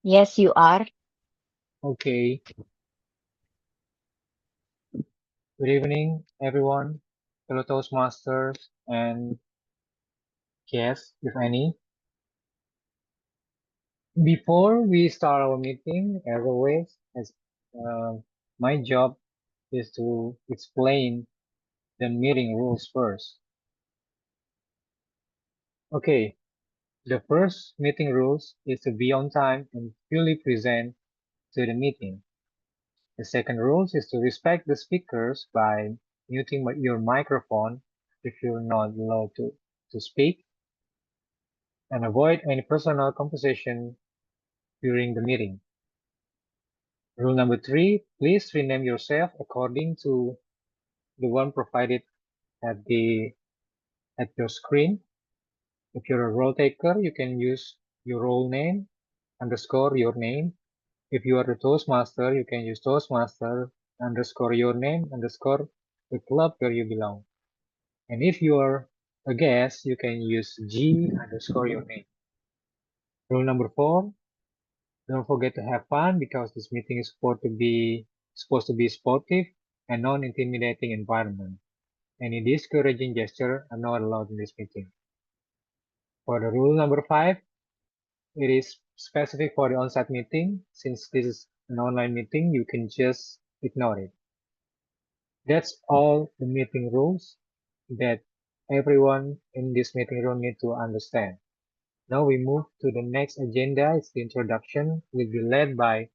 Yes, you are. Okay. Good evening, everyone, fellow Toastmasters and guests, if any. Before we start our meeting, as always, uh, my job is to explain the meeting rules first. Okay, the first meeting rules is to be on time and fully present to the meeting. The second rule is to respect the speakers by muting your microphone if you're not allowed to speak, and avoid any personal conversation during the meeting. Rule number 3, please rename yourself according to the one provided at your screen. If you're a role taker, you can use your role name underscore your name. If you are a Toastmaster, you can use Toastmaster underscore your name underscore the club where you belong. And if you are a guest, you can use G underscore your name. Rule number 4, don't forget to have fun because this meeting is supposed to be sportive and non-intimidating environment. Any discouraging gesture are not allowed in this meeting. For the rule number 5, it is specific for the on-site meeting. Since this is an online meeting, you can just ignore it. That's all the meeting rules that everyone in this meeting room need to understand. Now we move to the next agenda. It's the introduction, will be led by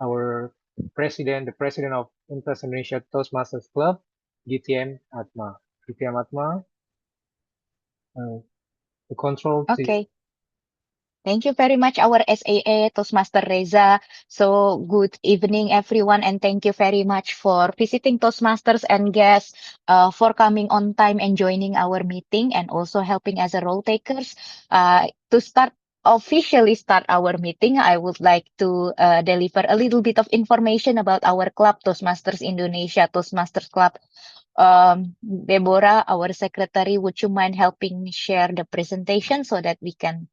our president, the president of Indonesia Toastmasters Club, GTM Atma. GTM Atma, the control to you. Okay. Thank you very much, our SAA Toastmaster Reza. So good evening, everyone, and thank you very much for visiting Toastmasters and guests, for coming on time and joining our meeting, and also helping as a role takers. To officially start our meeting, I would like to deliver a little bit of information about our club, Toastmasters Indonesia Toastmasters Club. Deborah, our secretary, would you mind helping me share the presentation so that we can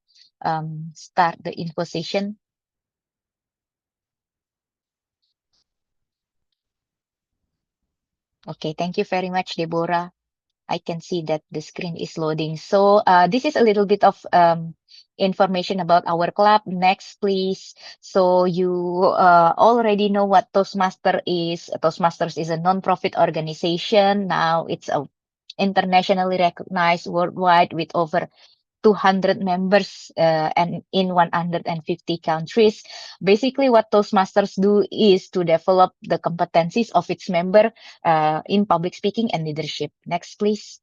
start the info session? Okay, thank you very much, Deborah. I can see that the screen is loading. So this is a little bit of information about our club. Next, please. So you already know what Toastmaster is. Toastmasters is a non-profit organization. Now it's a internationally recognized worldwide with over 200 members and in 150 countries. Basically, what Toastmasters do is to develop the competencies of its member in public speaking and leadership. Next, please.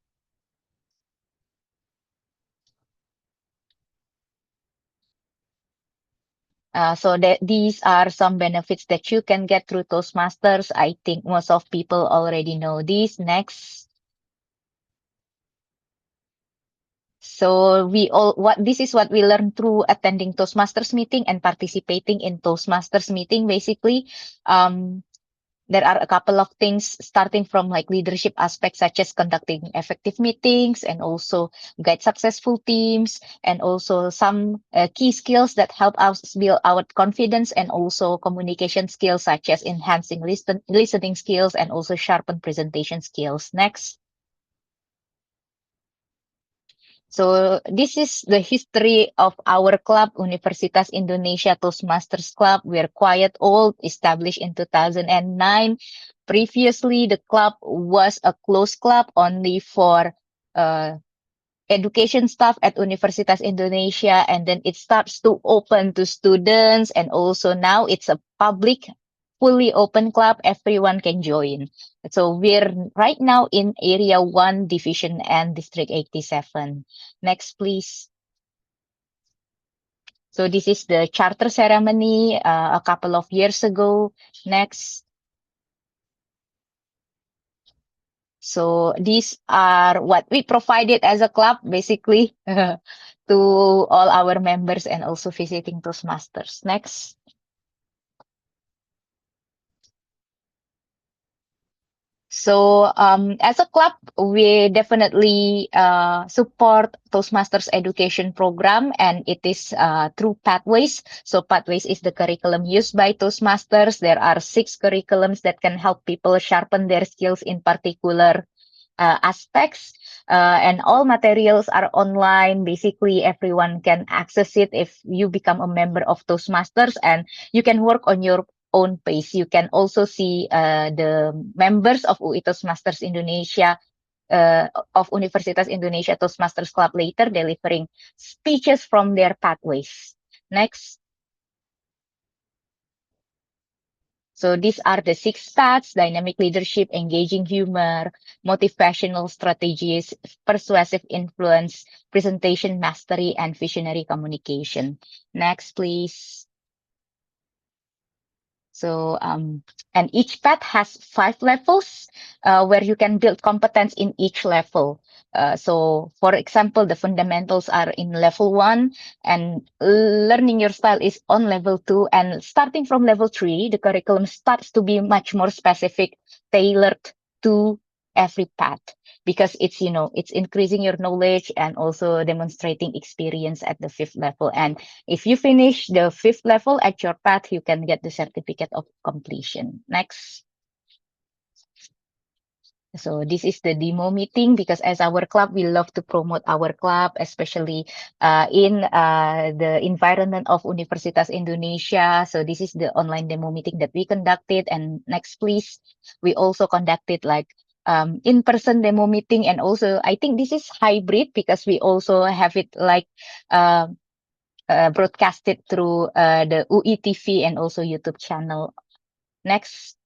So that these are some benefits that you can get through Toastmasters. I think most of people already know this. Next. So this is what we learned through attending Toastmasters meeting and participating in Toastmasters meeting. Basically, there are a couple of things starting from like leadership aspects such as conducting effective meetings and also guide successful teams, and also some key skills that help us build our confidence, and also communication skills such as enhancing listening skills and also sharpen presentation skills. Next. So this is the history of our club, Universitas Indonesia Toastmasters Club. We're quite old, established in 2009. Previously, the club was a closed club only for uh, education staff at Universitas Indonesia, and then it starts to open to students, and also now it's a public fully open club, everyone can join. So we're right now in area 1 division and district 87. Next, please. So this is the charter ceremony a couple of years ago. Next. So these are what we provided as a club, basically, to all our members and also visiting Toastmasters. Next. So, as a club, we definitely support Toastmasters education program, and it is through Pathways. So, Pathways is the curriculum used by Toastmasters. There are 6 curriculums that can help people sharpen their skills in particular aspects. And all materials are online. Basically, everyone can access it if you become a member of Toastmasters, and you can work on your own pace. You can also see the members of UI Toastmasters Indonesia, of Universitas Indonesia Toastmasters Club later delivering speeches from their pathways. Next. So these are the 6 paths: dynamic leadership, engaging humor, motivational strategies, persuasive influence, presentation mastery, and visionary communication. Next, please. So, and each path has 5 levels where you can build competence in each level. So, for example, the fundamentals are in level 1, and learning your style is on level 2. And starting from level 3, the curriculum starts to be much more specific, tailored to every path, because it's increasing your knowledge and also demonstrating experience at the 5th level. And if you finish the 5th level at your path, you can get the certificate of completion. Next. So this is the demo meeting, because as our club, we love to promote our club, especially in the environment of Universitas Indonesia. So this is the online demo meeting that we conducted. And next, please. We also conducted like in-person demo meeting, and also I think this is hybrid because we also have it like broadcasted through the UI TV and also YouTube channel. Next.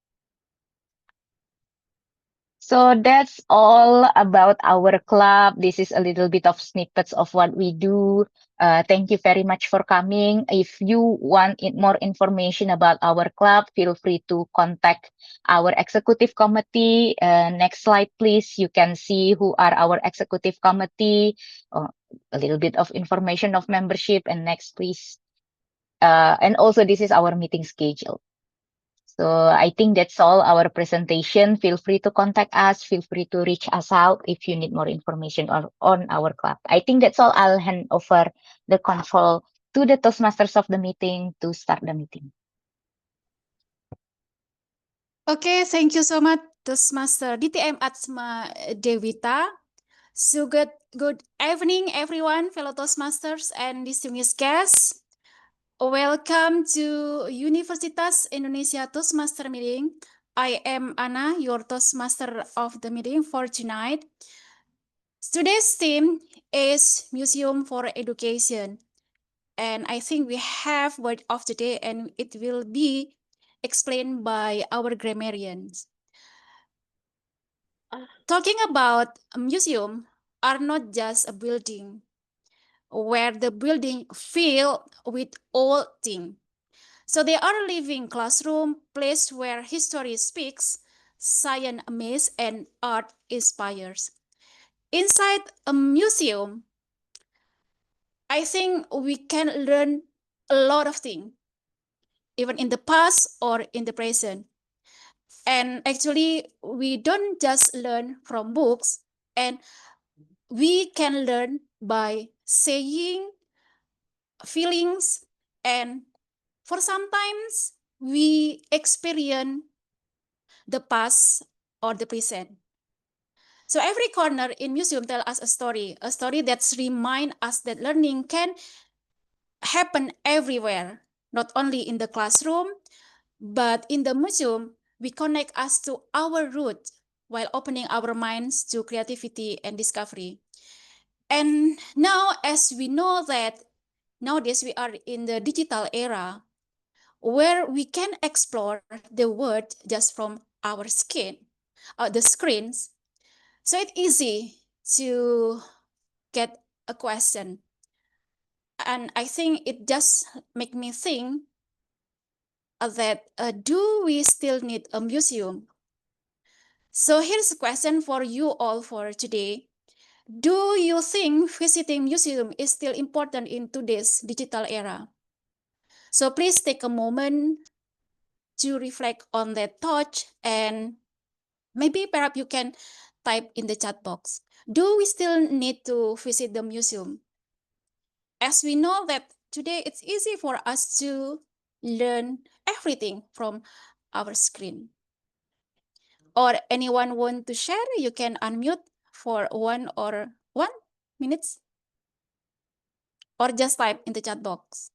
So that's all about our club. This is a little bit of snippets of what we do. Thank you very much for coming. If you want more information about our club, feel free to contact our executive committee. Next slide, please. You can see who are our executive committee. A little bit of information of membership. And next, please. And also, this is our meeting schedule. So I think that's all our presentation. Feel free to contact us. Feel free to reach us out if you need more information on our club. I think that's all. I'll hand over the control to the Toastmasters of the meeting to start the meeting. Okay, thank you so much, Toastmaster DTM Atsma Dewita. So good evening, everyone, fellow Toastmasters and distinguished guests. Welcome to Universitas Indonesia Toastmaster meeting. I am Anna, your Toastmaster of the meeting for tonight. Today's theme is Museum for Education. And I think we have word of the day, and it will be explained by our grammarians. Talking about a museum are not just a building where the building filled with old things. So they are a living classroom, place where history speaks, science amazes, and art inspires. Inside a museum, I think we can learn a lot of things, even in the past or in the present. And actually, we don't just learn from books, and we can learn by saying feelings, and for sometimes we experience the past or the present. So every corner in museum tell us a story that remind us that learning can happen everywhere, not only in the classroom, but in the museum. We connect us to our roots while opening our minds to creativity and discovery. And now, as we know that nowadays we are in the digital era, where we can explore the world just from our the screens. So it's easy to get a question. And I think it just make me think that do we still need a museum? So here's a question for you all for today. Do you think visiting museum is still important in today's digital era? So please take a moment to reflect on that thought and Maybe perhaps you can type in the chat box. Do we still need to visit the museum? As we know that today it's easy for us to learn everything from our screen. Or anyone want to share? You can unmute for 1 minutes or just type in the chat box.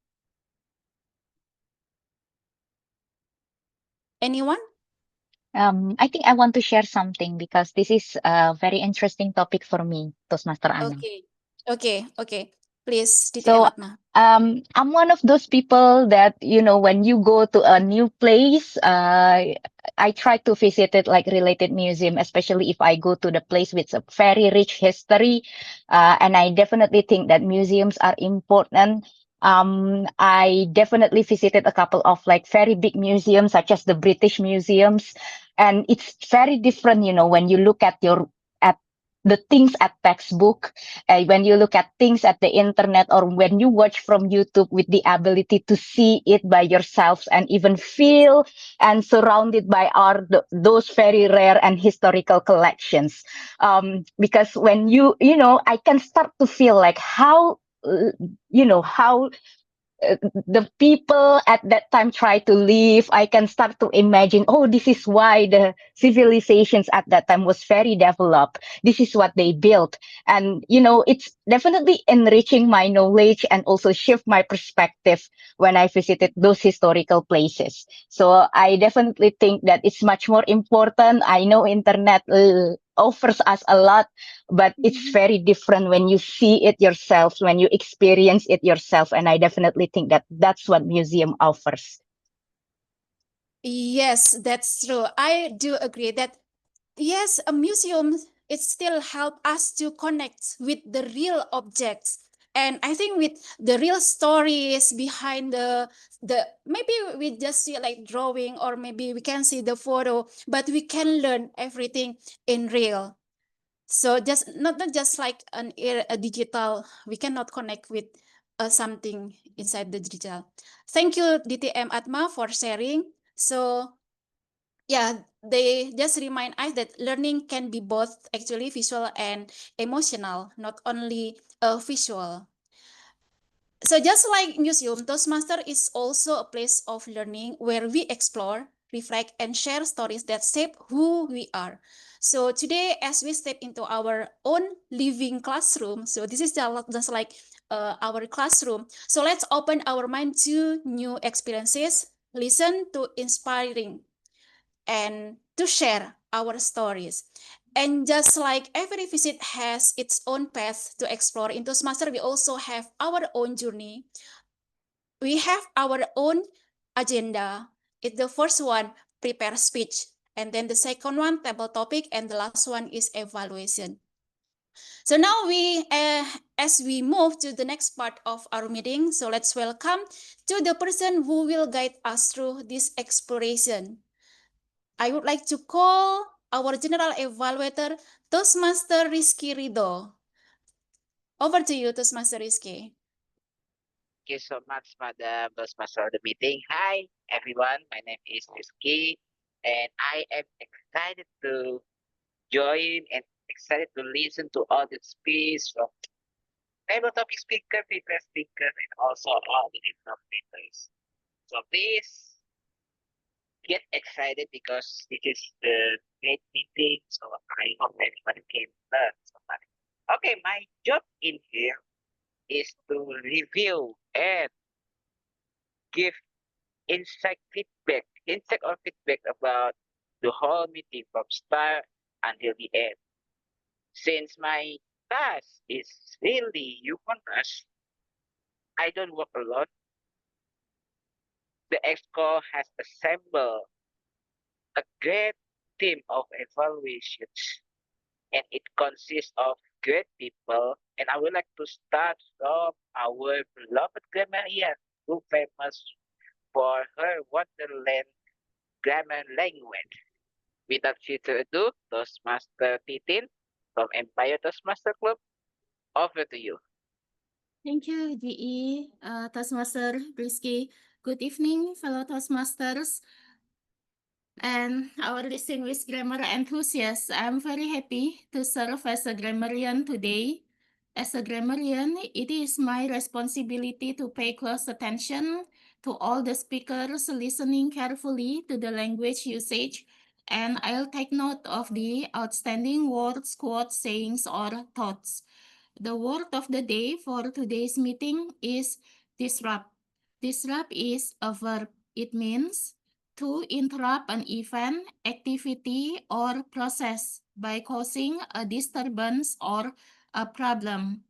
Anyone? I think I want to share something because this is a very interesting topic for me, Toastmaster Ana. Okay. Please, DTM So Atma. I'm one of those people that, when you go to a new place, I try to visit it like related museum, especially if I go to the place with a very rich history. And I definitely think that museums are important. I definitely visited a couple of like very big museums, such as the British museums. And it's very different, when you look at the things at textbook, when you look at things at the internet, or when you watch from YouTube, with the ability to see it by yourselves and even feel and surrounded by those very rare and historical collections. Because when I can start to feel like how the people at that time try to live. I can start to imagine, oh, this is why the civilizations at that time was very developed. This is what they built. And, it's definitely enriching my knowledge and also shift my perspective when I visited those historical places. So I definitely think that it's much more important. I know internet offers us a lot, but it's very different when you see it yourself, when you experience it yourself. And I definitely think that that's what museum offers. Yes, that's true. I do agree that yes, a museum it still help us to connect with the real objects. And I think with the real stories behind the maybe we just see like drawing or maybe we can see the photo, but we can learn everything in real. So just not just like a digital, we cannot connect with something inside the digital. Thank you, DTM Atma, for sharing. So yeah, they just remind us that learning can be both actually visual and emotional, not only visual. So just like museum, Toastmaster is also a place of learning where we explore, reflect, and share stories that shape who we are. So today, as we step into our own living classroom, so this is just like our classroom. So let's open our mind to new experiences, listen to inspiring and to share our stories. And just like every visit has its own path to explore in Toastmaster, we also have our own journey. We have our own agenda. It's the first one, prepare speech. And then the second one, table topic. And the last one is evaluation. So now as we move to the next part of our meeting, so let's welcome to the person who will guide us through this exploration. I would like to call our general evaluator, Toastmaster Rizky Rido. Over to you, Toastmaster Rizky. Thank you so much, Madam Toastmaster of the meeting. Hi, everyone. My name is Rizky, and I am excited to join and excited to listen to all the speech from table topic speaker, paper speaker, and also all the innovators. So please get excited because this is the great meeting. So I hope everybody can learn something. Okay, my job in here is to review and give insight or feedback about the whole meeting from start until the end. Since my task is really humorous, I don't work alone. The EXCO has assembled a great team of evaluations, and it consists of great people. And I would like to start from our beloved grammarian, who famous for her wonderland grammar language. Without further ado, Toastmaster Titin from Empire Toastmaster Club, over to you. Thank you, GE, Toastmaster Rizky. Good evening, fellow Toastmasters. and our distinguished grammar enthusiasts. I'm very happy to serve as a grammarian today. As a grammarian, it is my responsibility to pay close attention to all the speakers, listening carefully to the language usage, and I'll take note of the outstanding words, quotes, sayings, or thoughts. The word of the day for today's meeting is disrupt. Disrupt is a verb. It means to interrupt an event, activity, or process by causing a disturbance or a problem.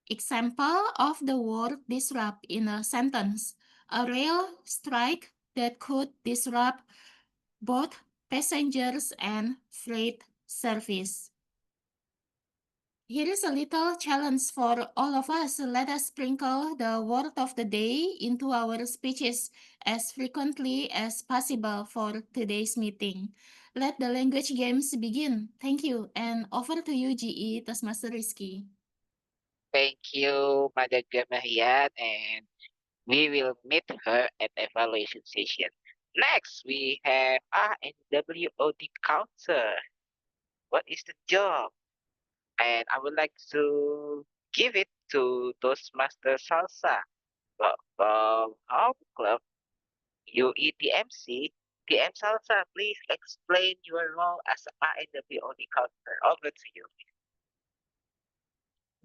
Example of the word disrupt in a sentence: a rail strike that could disrupt both passengers and freight service. Here is a little challenge for all of us. Let us sprinkle the word of the day into our speeches as frequently as possible for today's meeting. Let the language games begin. Thank you, and over to you, GE Toastmaster Rizky. Thank you, Madam Gamarian, and we will meet her at evaluation session. Next, we have RNWOD counter. What is the job? And I would like to give it to Toastmaster Salsa from our club, UETMC. TM Salsa, please explain your role as a RNWOD counter. Over to you.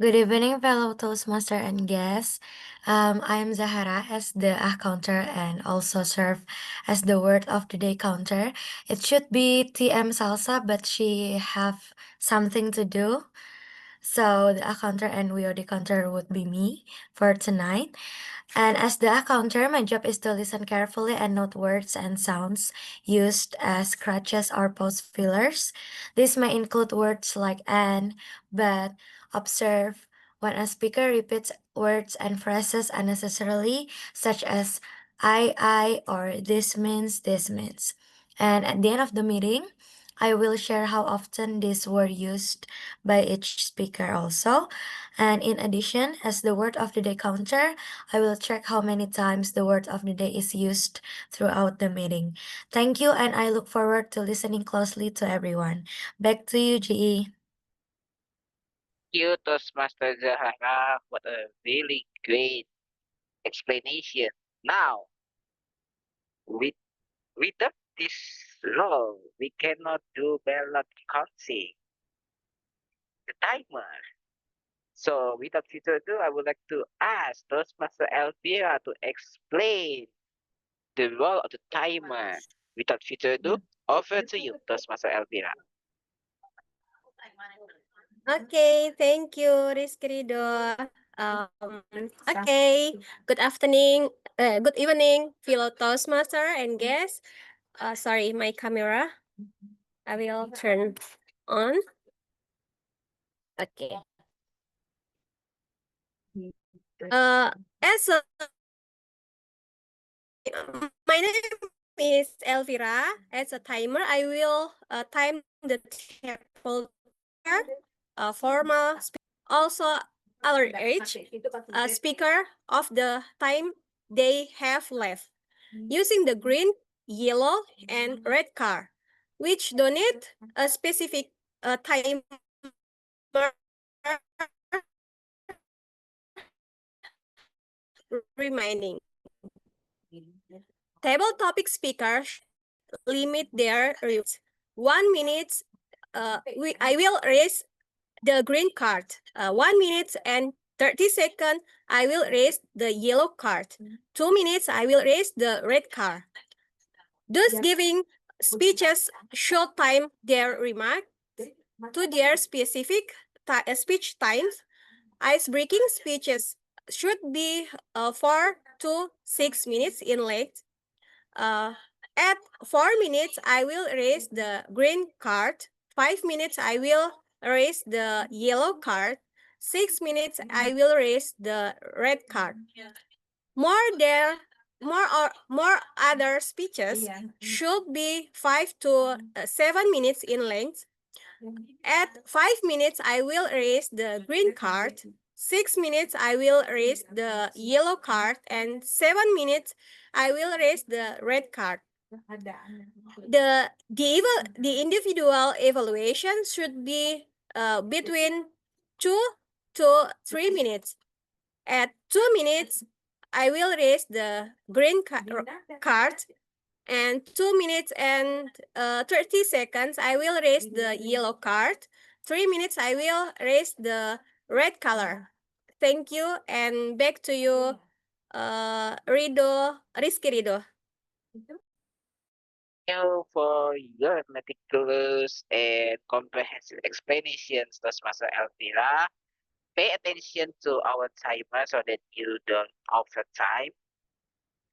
Good evening, fellow Toastmaster and guests. I am Zahara as the counter and also serve as the word of the day counter. It should be TM Salsa, but she have something to do. So the counter and WOD counter would be me for tonight. And as the counter, my job is to listen carefully and note words and sounds used as crutches or pause fillers. This may include words like and, but, observe, when a speaker repeats words and phrases unnecessarily, such as or this means, this means. And at the end of the meeting, I will share how often these were used by each speaker also. And in addition, as the word of the day counter, I will check how many times the word of the day is used throughout the meeting. Thank you, and I look forward to listening closely to everyone. Back to you, GE. You, Toastmaster Zahara, what a really great explanation. Now, with without this role, we cannot do ballot counting, the timer. So, without further ado, I would like to ask Toastmaster Elvira to explain the role of the timer. Without further ado, over to you, Toastmaster Elvira. Okay, thank you, Rizky Ridho. Okay, good afternoon, good evening, fellow Toastmaster and guests. Sorry, my camera. I will turn on. Okay. As a my name is Elvira. As a timer, I will time the table formal also our age speaker of the time they have left using the green, yellow, and red card, which donate a specific timer remaining. Table topic speakers limit their use. 1 minute, I will raise the green card. 1 minute and 30 seconds, I will raise the yellow card. 2 minutes, I will raise the red card. Thus giving speeches should time their remark to their specific speech times. Ice-breaking speeches should be 4 to 6 minutes in length. At 4 minutes, I will raise the green card. 5 minutes, I will raise the yellow card. 6 minutes, I will raise the red card. More other speeches should be 5 to 7 minutes in length. At 5 minutes, I will raise the green card. 6 minutes, I will raise the yellow card. And 7 minutes, I will raise the red card. The individual evaluation should be between 2 to 3 minutes. At 2 minutes, I will raise the green card, and 2 minutes and 30 seconds, I will raise the yellow card. 3 minutes, I will raise the red color. Thank you, and back to you, Rizky Rido. You for your meticulous and comprehensive explanations, Toastmaster Elvira. Pay attention to our timer so that you don't over time.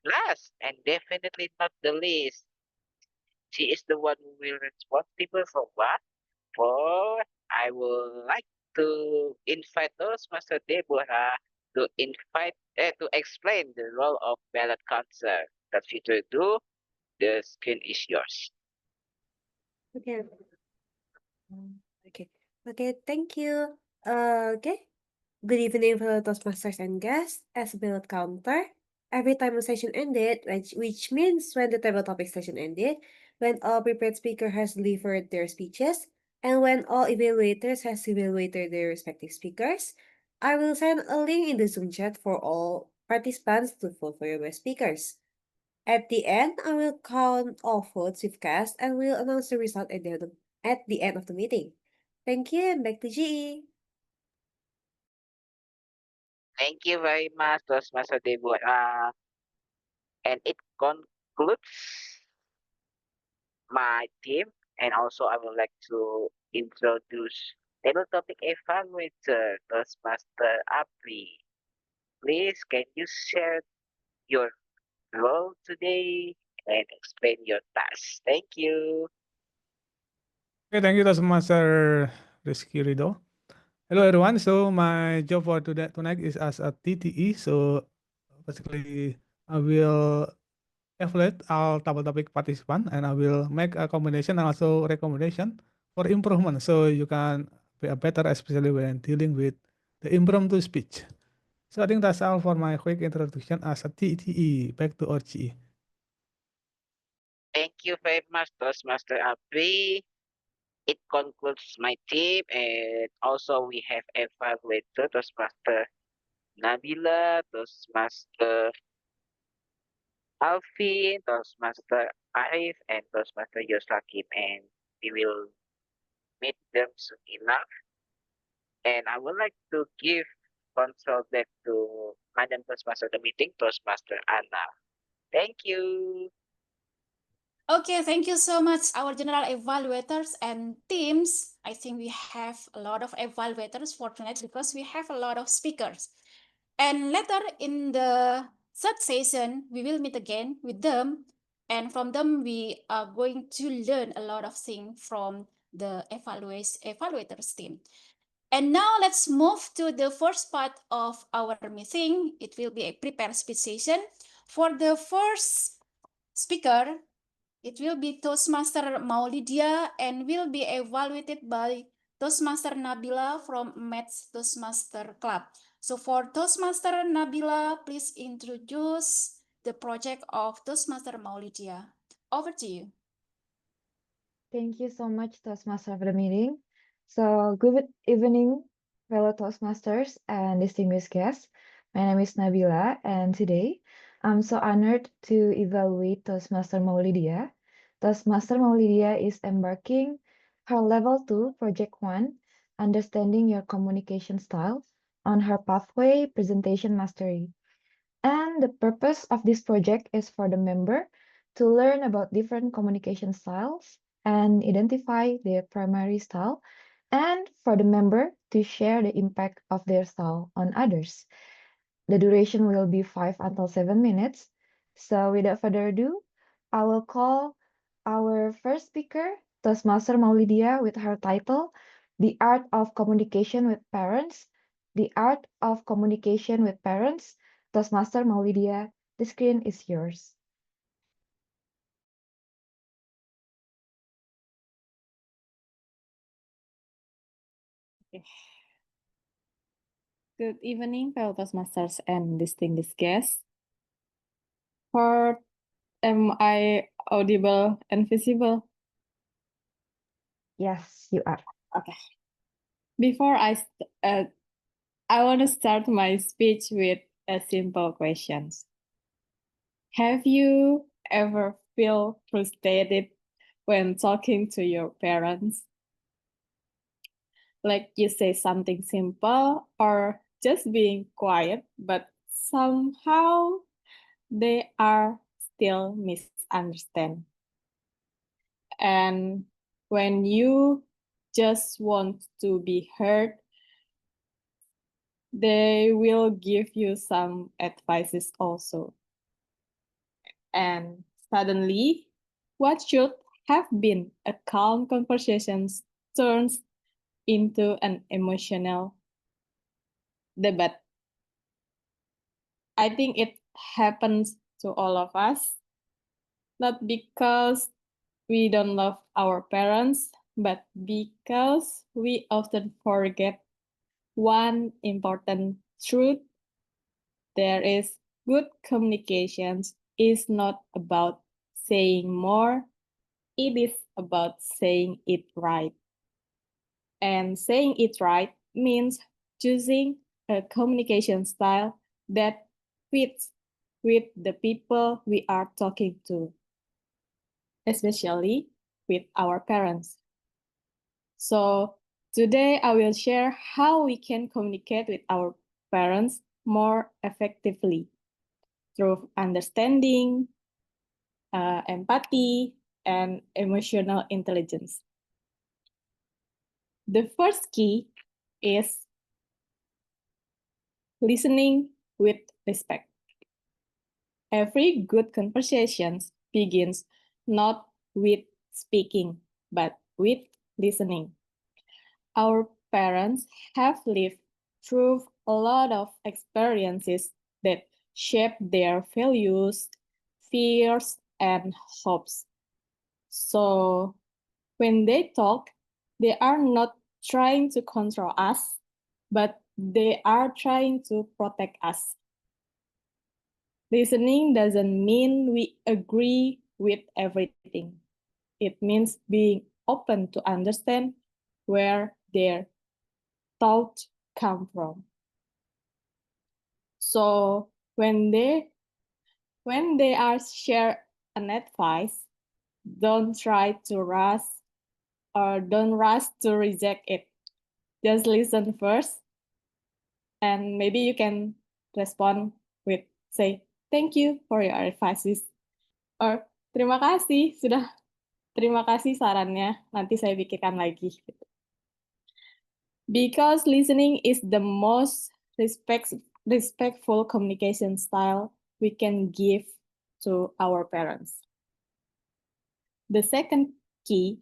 Last and definitely not the least, she is the one who will responsible for what? For I would like to invite Toastmaster Deborah to explain the role of ballot counter. That you to do, the screen is yours. Okay. Okay, thank you. Okay. Good evening, fellow Toastmasters and guests. As a ballot counter, every time a session ended, which means when the table topic session ended, when all prepared speaker has delivered their speeches, and when all evaluators has evaluated their respective speakers, I will send a link in the Zoom chat for all participants to vote for your best speakers. At the end, I will count all votes you've cast and will announce the result at the end of the meeting. Thank you, and back to GE. Thank you very much, Toastmaster Deborah. And it concludes my team. And also, I would like to introduce table topic evaluator, Toastmaster Apri. Please, can you share your role today and explain your task? Thank you. Okay, thank you, Toastmaster Rizky Rido. Hello, everyone. So my job for tonight is as a TTE. So basically, I will evaluate all table topic participant and I will make a combination and also recommendation for improvement. So you can be a better, especially when dealing with the impromptu speech. So I think that's all for my quick introduction as a TTE. Back to RGE. Thank you very much, Toastmaster Apri. It concludes my team, and also we have evaluator Toastmaster Nabila, Toastmaster Alvin, Toastmaster Arif, and Toastmaster Yosakim, and we will meet them soon enough. And I would like to give control back to Madam Toastmaster of the meeting, Toastmaster Anna. Thank you. Okay, thank you so much, our general evaluators and teams. I think we have a lot of evaluators for tonight because we have a lot of speakers. And later in the third session, we will meet again with them. And from them, we are going to learn a lot of things from the evaluators team. And now let's move to the first part of our meeting. It will be a prepared speech session. For the first speaker, it will be Toastmaster Maulidia and will be evaluated by Toastmaster Nabila from Maths Toastmaster Club. So for Toastmaster Nabila, please introduce the project of Toastmaster Maulidia. Over to you. Thank you so much, Toastmaster, for the meeting. So, good evening, fellow Toastmasters and distinguished guests. My name is Nabila, and today I'm so honored to evaluate Toastmaster Maulidia. Toastmaster Maulidia is embarking her Level 2 Project 1, Understanding Your Communication Style, on her pathway presentation mastery. And the purpose of this project is for the member to learn about different communication styles and identify their primary style, and for the member to share the impact of their style on others. The duration will be 5 until 7 minutes. So without further ado, I will call our first speaker, Toastmaster Maulidia, with her title, The Art of Communication with Parents. The Art of Communication with Parents. Toastmaster Maulidia, the screen is yours. Good evening, fellow Toastmasters and distinguished guests. For Am I audible and visible? Yes, you are. Okay. Before I want to start my speech with a simple question. Have you ever feel frustrated when talking to your parents? Like you say something simple or just being quiet, but somehow they are still misunderstand. And when you just want to be heard, they will give you some advices also. And suddenly, what should have been a calm conversation turns into an emotional debate. I think it happens to all of us, not because we don't love our parents, but because we often forget one important truth. There is good communications is not about saying more, it is about saying it right. And saying it right means choosing a communication style that fits with the people we are talking to, especially with our parents. So today I will share how we can communicate with our parents more effectively through understanding, empathy, and emotional intelligence. The first key is listening with respect. Every good conversation begins not with speaking, but with listening. Our parents have lived through a lot of experiences that shape their values, fears, and hopes. So when they talk, they are not trying to control us, but they are trying to protect us. Listening doesn't mean we agree with everything. It means being open to understand where their thoughts come from. So when they are share an advice, don't try to rush or don't rush to reject it. Just listen first, and maybe you can respond with say thank you for your advices or terima kasih sarannya, nanti saya pikirkan lagi. Because listening is the most respectful communication style we can give to our parents. The second key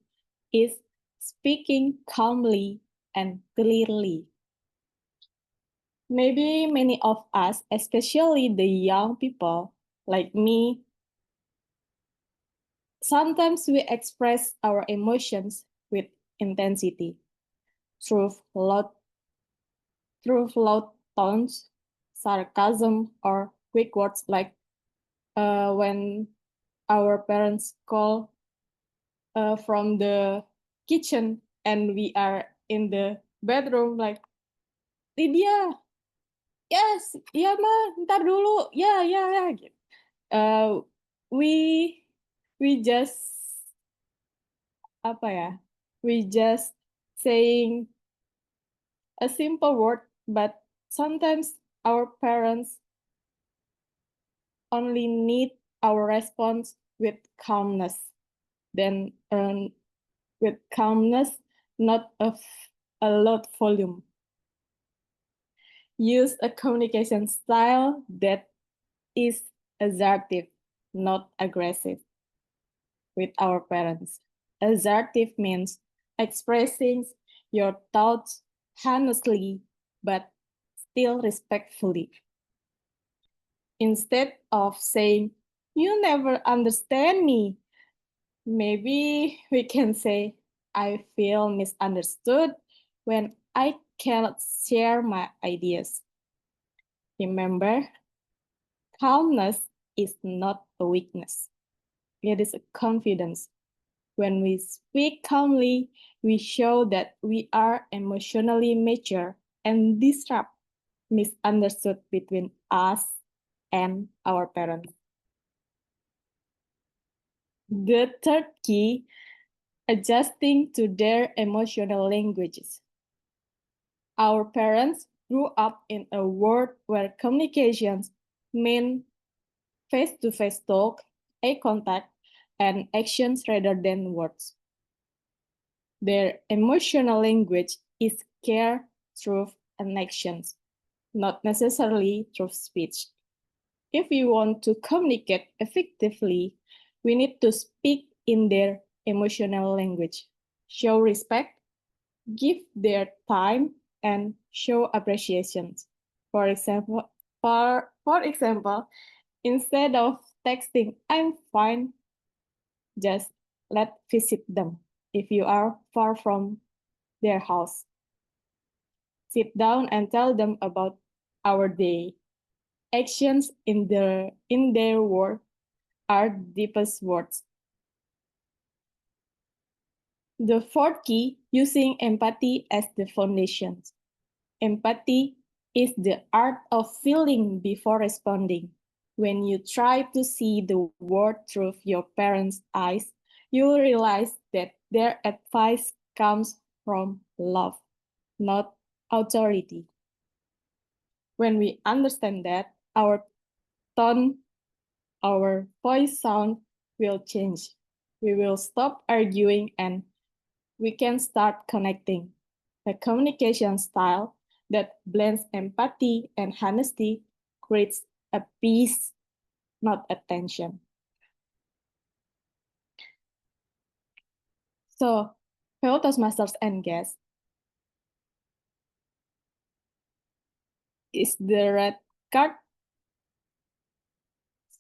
is speaking calmly and clearly. Maybe many of us, especially the young people like me, sometimes we express our emotions with intensity through loud tones, sarcasm, or quick words like when our parents call from the kitchen and we are in the bedroom like, Lydia, yes, iya mah, ntar dulu, ya, gitu. We just we just saying a simple word, but sometimes our parents only need our response with calmness. Then with calmness, not a lot volume. Use a communication style that is assertive, not aggressive with our parents. Assertive means expressing your thoughts honestly, but still respectfully. Instead of saying, you never understand me, maybe we can say, I feel misunderstood when I cannot share my ideas. Remember, calmness is not a weakness. It is a confidence. When we speak calmly, we show that we are emotionally mature and disrupt misunderstood between us and our parents. The third key, adjusting to their emotional languages. Our parents grew up in a world where communications mean face-to-face talk, eye contact, and actions rather than words. Their emotional language is care, truth, and actions, not necessarily through speech. If we want to communicate effectively, we need to speak in their emotional language, show respect, give their time, and show appreciation. For example, instead of texting "I'm fine," just let's visit them if you are far from their house. Sit down and tell them about our day. Actions in their word are deepest words. The fourth key, using empathy as the foundation. Empathy is the art of feeling before responding. When you try to see the world through your parents' eyes, you realize that their advice comes from love, not authority. When we understand that, our tone, our voice sound will change. We will stop arguing and we can start connecting. A communication style that blends empathy and honesty creates a peace, not a tension. So, fellow Toastmasters and guests, is the red card.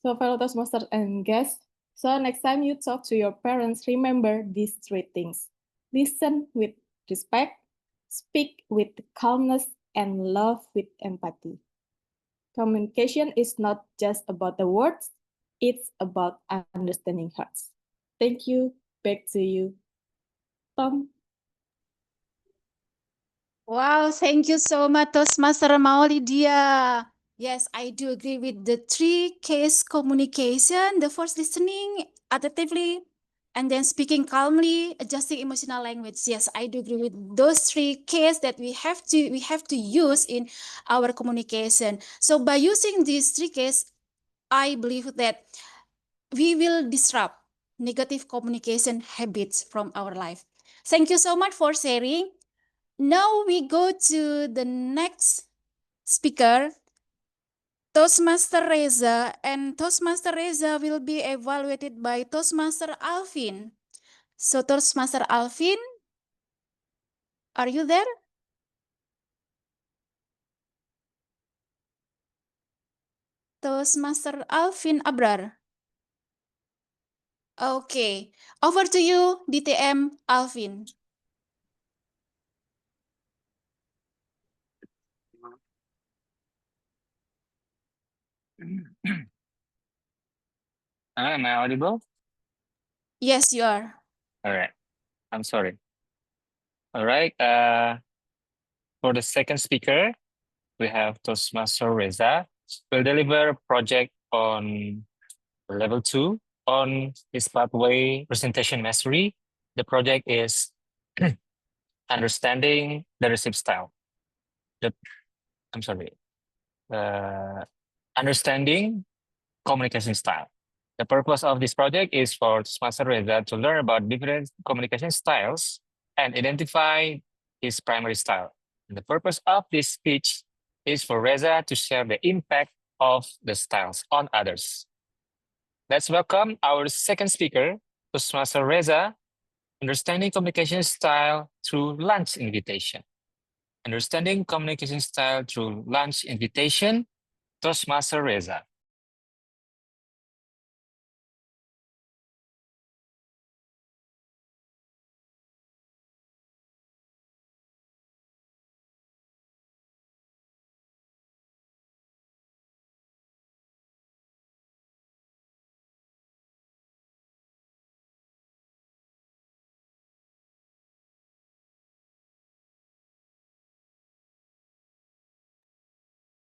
So, fellow Toastmasters and guests, so next time you talk to your parents, remember these three things. Listen with respect, speak with calmness, and love with empathy. Communication is not just about the words, it's about understanding hearts. Thank you. Back to you, Tom. Wow, thank you so much, Toastmaster Maulidia. Yes, I do agree with the three case communication. The first, listening attentively, and then speaking calmly, adjusting emotional language. Yes, I do agree with those three keys that we have to use in our communication. So by using these three keys, I believe that we will disrupt negative communication habits from our life. Thank you so much for sharing. Now we go to the next speaker, Toastmaster Reza, and Toastmaster Reza will be evaluated by Toastmaster Alvin. So Toastmaster Alvin, are you there? Toastmaster Alvin Abrar. Okay, over to you, DTM Alvin. Am I audible? Yes, you are. All right. I'm sorry. All right. For the second speaker, we have Toastmaster Reza. Will deliver a project on level 2 on his pathway presentation mastery. The project is understanding the receipt style. I'm sorry. Understanding communication style. The purpose of this project is for Toastmaster Reza to learn about different communication styles and identify his primary style. And the purpose of this speech is for Reza to share the impact of the styles on others. Let's welcome our second speaker, Toastmaster Reza, understanding communication style through lunch invitation. Understanding communication style through lunch invitation, Toastmaster Reza.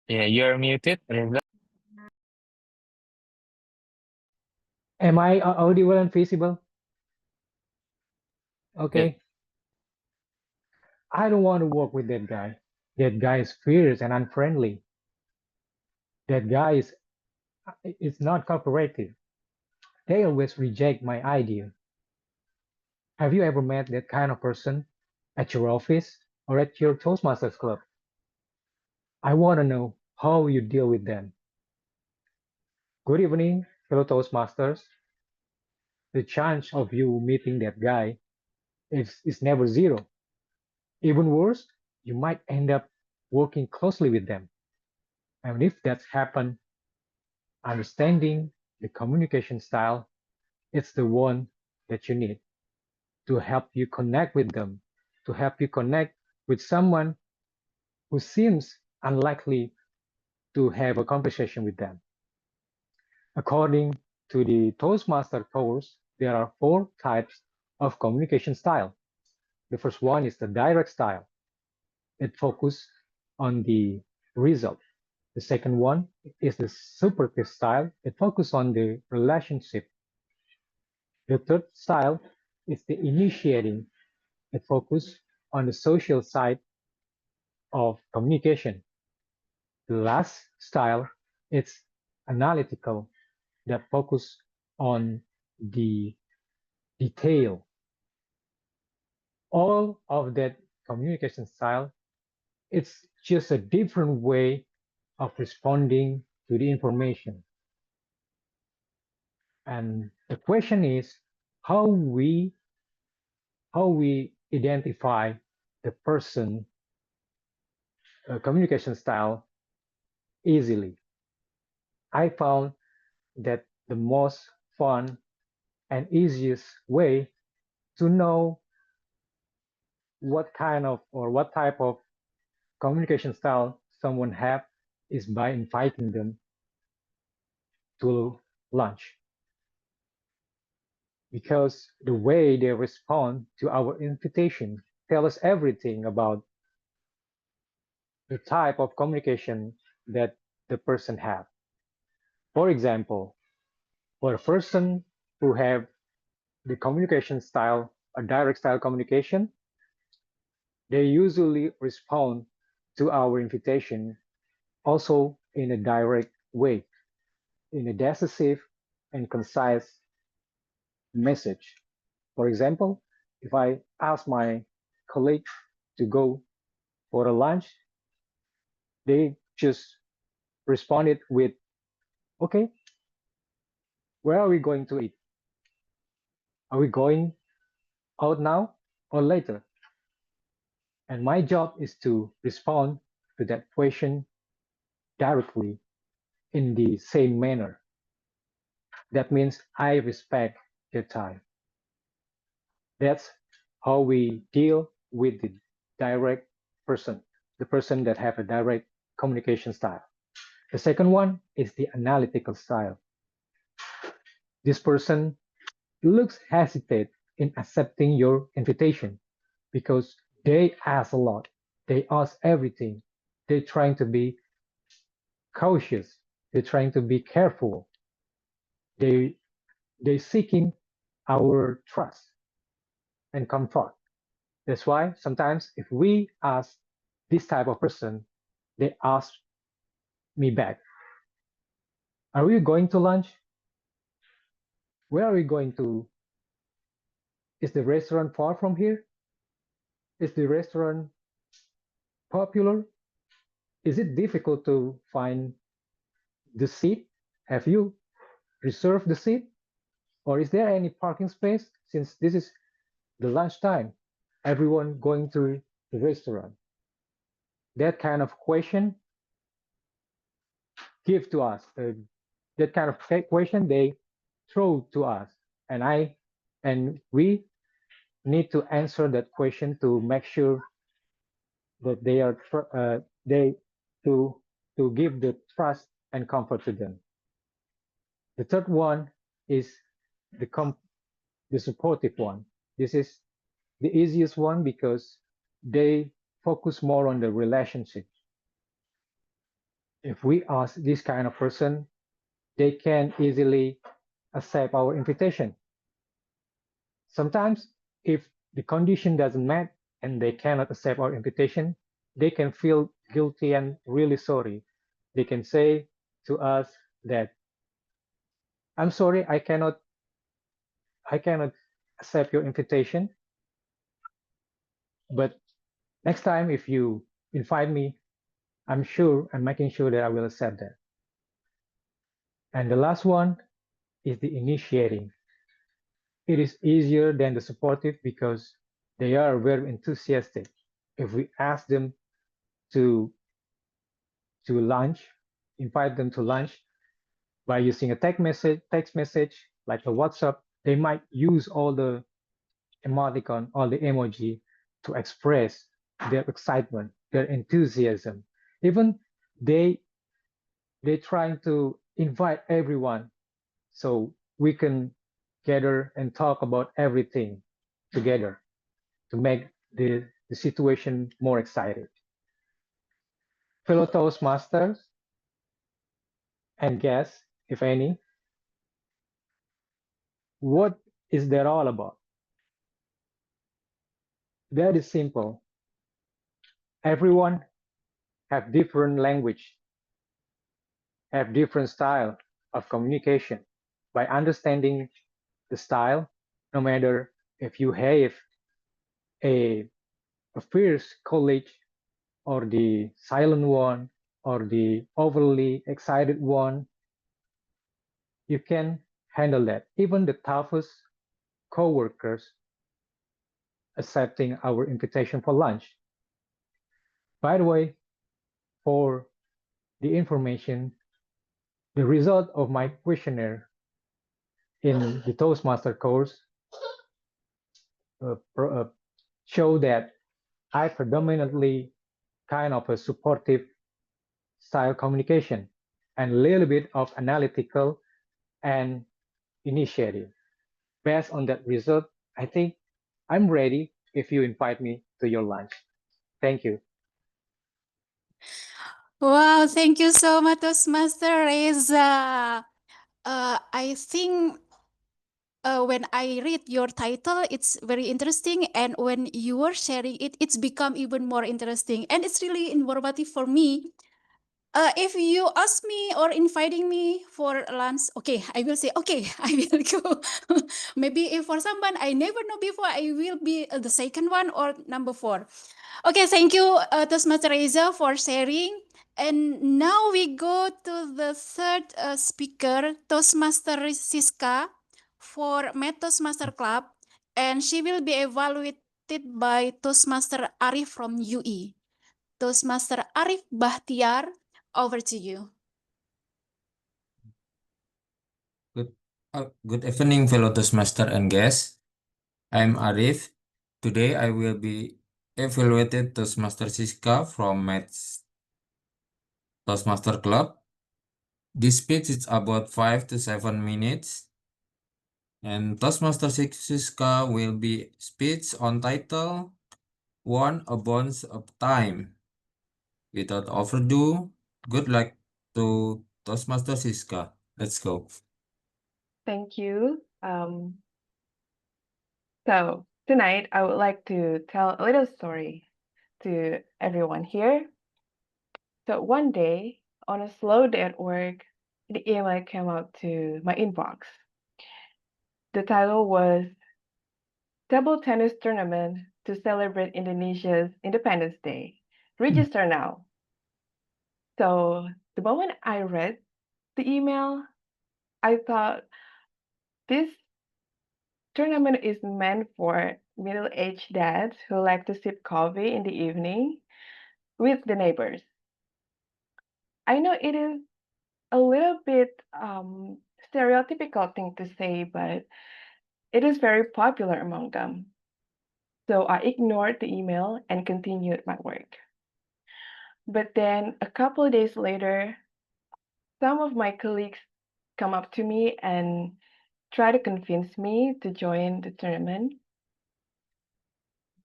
Yeah, you're muted, Reza. Am I audible and visible? Okay. I don't want to work with that guy. That guy is fierce and unfriendly. That guy is not cooperative. They always reject my idea. Have you ever met that kind of person at your office or at your Toastmasters club? I want to know how you deal with them. Good evening, fellow Toastmasters. The chance of you meeting that guy is never zero. Even worse, you might end up working closely with them. And if that's happened, understanding the communication style, it's the one that you need to help you connect with them, to help you connect with someone who seems unlikely to have a conversation with them. According to the Toastmaster course, there are 4 types of communication style. The first one is the direct style. It focuses on the result. The second one is the supportive style. It focuses on the relationship. The third style is the initiating. It focuses on the social side of communication. The last style is analytical, that focus on the detail. All of that communication style, it's just a different way of responding to the information. And the question is how we identify the person communication style easily. I found that the most fun and easiest way to know what kind of or what type of communication style someone have is by inviting them to lunch, because the way they respond to our invitation tell us everything about the type of communication that the person have. For example, for a person who have the communication style, a direct style communication, they usually respond to our invitation also in a direct way, in a decisive and concise message. For example, if I ask my colleague to go for a lunch, they just responded with, okay, where are we going to eat? Are we going out now or later? And my job is to respond to that question directly in the same manner. That means I respect their time. That's how we deal with the direct person, the person that have a direct communication style. The second one is the analytical style. This person looks hesitate in accepting your invitation because they ask a lot. They ask everything. They're trying to be cautious. They're trying to be careful. They're seeking our trust and comfort. That's why sometimes if we ask this type of person, they ask me back, are we going to lunch? Where are we going to? Is the restaurant far from here? Is the restaurant popular? Is it difficult to find the seat? Have you reserved the seat? Or is there any parking space since this is the lunchtime? Everyone going to the restaurant. That kind of question give to us. That kind of question they throw to us, and we need to answer that question to make sure that they to give the trust and comfort to them. The third one is the supportive one. This is the easiest one because they focus more on the relationship. If we ask this kind of person, they can easily accept our invitation. Sometimes, if the condition doesn't match and they cannot accept our invitation, they can feel guilty and really sorry. They can say to us that, I'm sorry, I cannot accept your invitation, but next time if you invite me, I'm making sure that I will accept that. And the last one is the initiating. It is easier than the supportive because they are very enthusiastic. If we ask them to lunch, invite them to lunch by using a text message like a WhatsApp, they might use all the emoticon, all the emoji to express their excitement, their enthusiasm. Even they trying to invite everyone so we can gather and talk about everything together to make the situation more exciting. Fellow Toastmasters and guests, if any, what is that all about? That is simple. Everyone have different language, have different style of communication. By understanding the style, no matter if you have a, a fierce colleague or the silent one or the overly excited one, you can handle that. Even the toughest co-workers accepting our invitation for lunch. By the way, for the information, the result of my questionnaire in the Toastmaster course show that I predominantly kind of a supportive style communication and a little bit of analytical and initiative. Based on that result, I think I'm ready if you invite me to your lunch. Thank you. Wow, thank you so much, Toastmaster Reza. I think when I read your title, it's very interesting, and when you are sharing it, it's become even more interesting, and it's really informative for me. If you ask me or inviting me for lunch, okay, I will say okay, I will go. Maybe if for someone I never know before, I will be the second one or number 4. Okay, thank you, Toastmaster Reza, for sharing. And now we go to the third speaker, Toastmaster Siska, for Met Toastmaster Club, and she will be evaluated by Toastmaster Arif from UE. Toastmaster Arif Bahtiar, over to you. Good evening, fellow Toastmaster and guests. I'm Arif. Today I will be evaluated Toastmaster Siska from Maths Toastmaster Club. This speech is about 5 to 7 minutes. And Toastmaster Siska will be speech on title One a Bounce of Time. Without overdue, good luck to Toastmaster Siska. Let's go. Thank you. So tonight I would like to tell a little story to everyone here. So one day, on a slow day at work, the email came out to my inbox. The title was Table Tennis Tournament to Celebrate Indonesia's Independence Day. Register now. So the moment I read the email, I thought this tournament is meant for middle-aged dads who like to sip coffee in the evening with the neighbors. I know it is a little bit stereotypical thing to say, but it is very popular among them. So I ignored the email and continued my work. But then a couple of days later, some of my colleagues come up to me and try to convince me to join the tournament.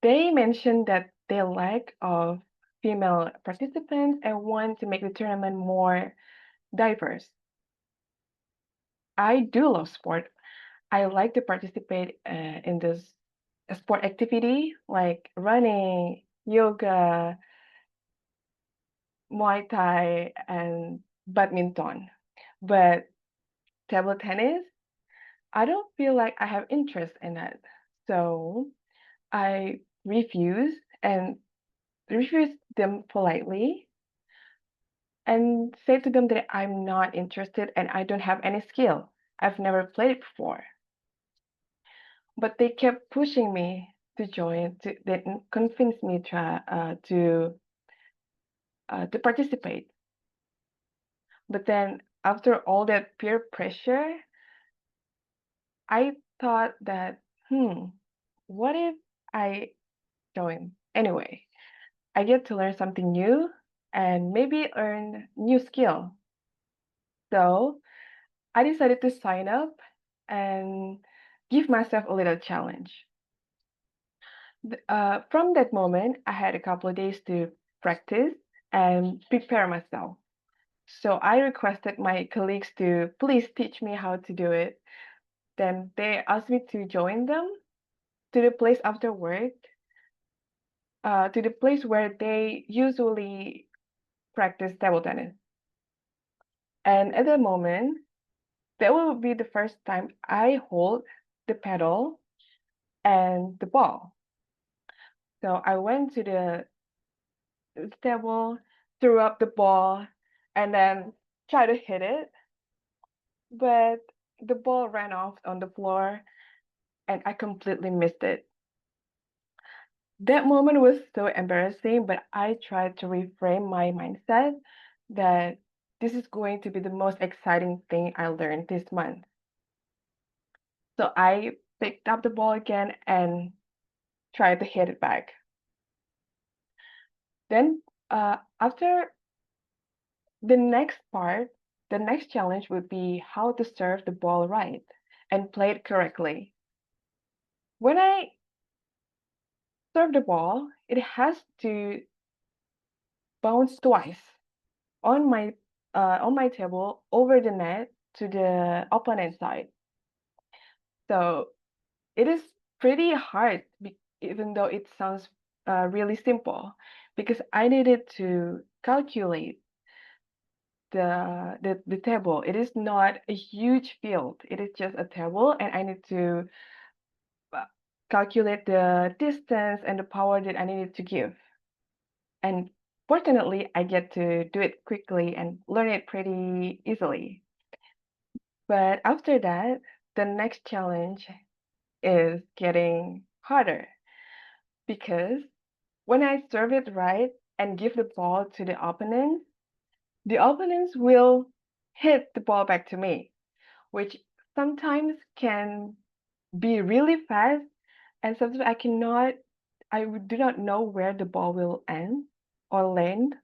They mentioned that their lack of female participants and want to make the tournament more diverse. I do love sport. I like to participate in this sport activity like running, yoga, Muay Thai, and badminton. But table tennis, I don't feel like I have interest in it. So I refuse and refuse them politely and say to them that I'm not interested and I don't have any skill. I've never played it before. But they kept pushing me to join. They convinced me to participate. But then after all that peer pressure, I thought that, what if I join anyway? I get to learn something new and maybe earn new skill. So I decided to sign up and give myself a little challenge. From that moment, I had a couple of days to practice and prepare myself. So I requested my colleagues to please teach me how to do it. Then they asked me to join them to the place after work, to the place where they usually practice table tennis. And at the moment, that will be the first time I hold the paddle and the ball. So I went to the table, threw up the ball, and then tried to hit it. But the ball ran off on the floor and I completely missed it. That moment was so embarrassing, but I tried to reframe my mindset that this is going to be the most exciting thing I learned this month. So I picked up the ball again and tried to hit it back. Then after the next part, the next challenge would be how to serve the ball right and play it correctly. When I serve the ball, it has to bounce twice on my table over the net to the opponent side. So it is pretty hard, even though it sounds really simple, because I needed to calculate the table. It is not a huge field. It is just a table, and I need to calculate the distance and the power that I needed to give. And fortunately, I get to do it quickly and learn it pretty easily. But after that, the next challenge is getting harder because when I serve it right and give the ball to the opponents will hit the ball back to me, which sometimes can be really fast and sometimes I do not know where the ball will end or land.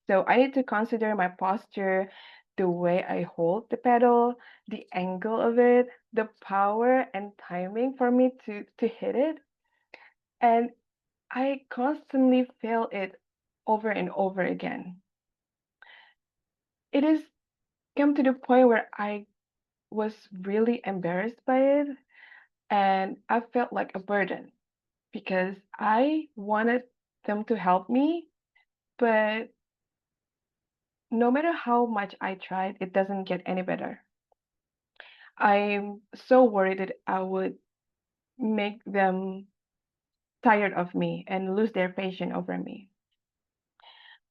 So I need to consider my posture, the way I hold the pedal, the angle of it, the power and timing for me to hit it. And I constantly fail it over and over again. It has come to the point where I was really embarrassed by it and I felt like a burden because I wanted them to help me, but no matter how much I tried, it doesn't get any better. I'm so worried that I would make them tired of me and lose their patience over me.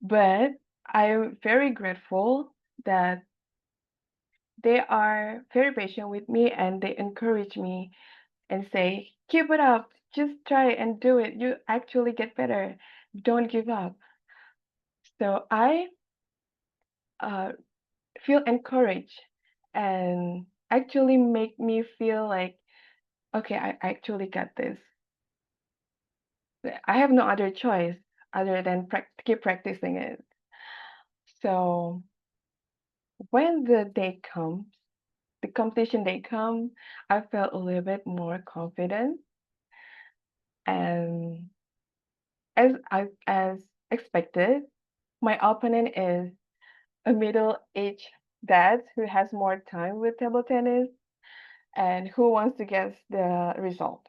But I'm very grateful that they are very patient with me and they encourage me and say, keep it up, just try and do it. You actually get better. Don't give up. So I feel encouraged and actually make me feel like, okay, I actually got this. I have no other choice other than keep practicing it. So when the day comes, the competition day comes, I felt a little bit more confident. And as expected. My opponent is a middle-aged dad who has more time with table tennis and who wants to guess the result.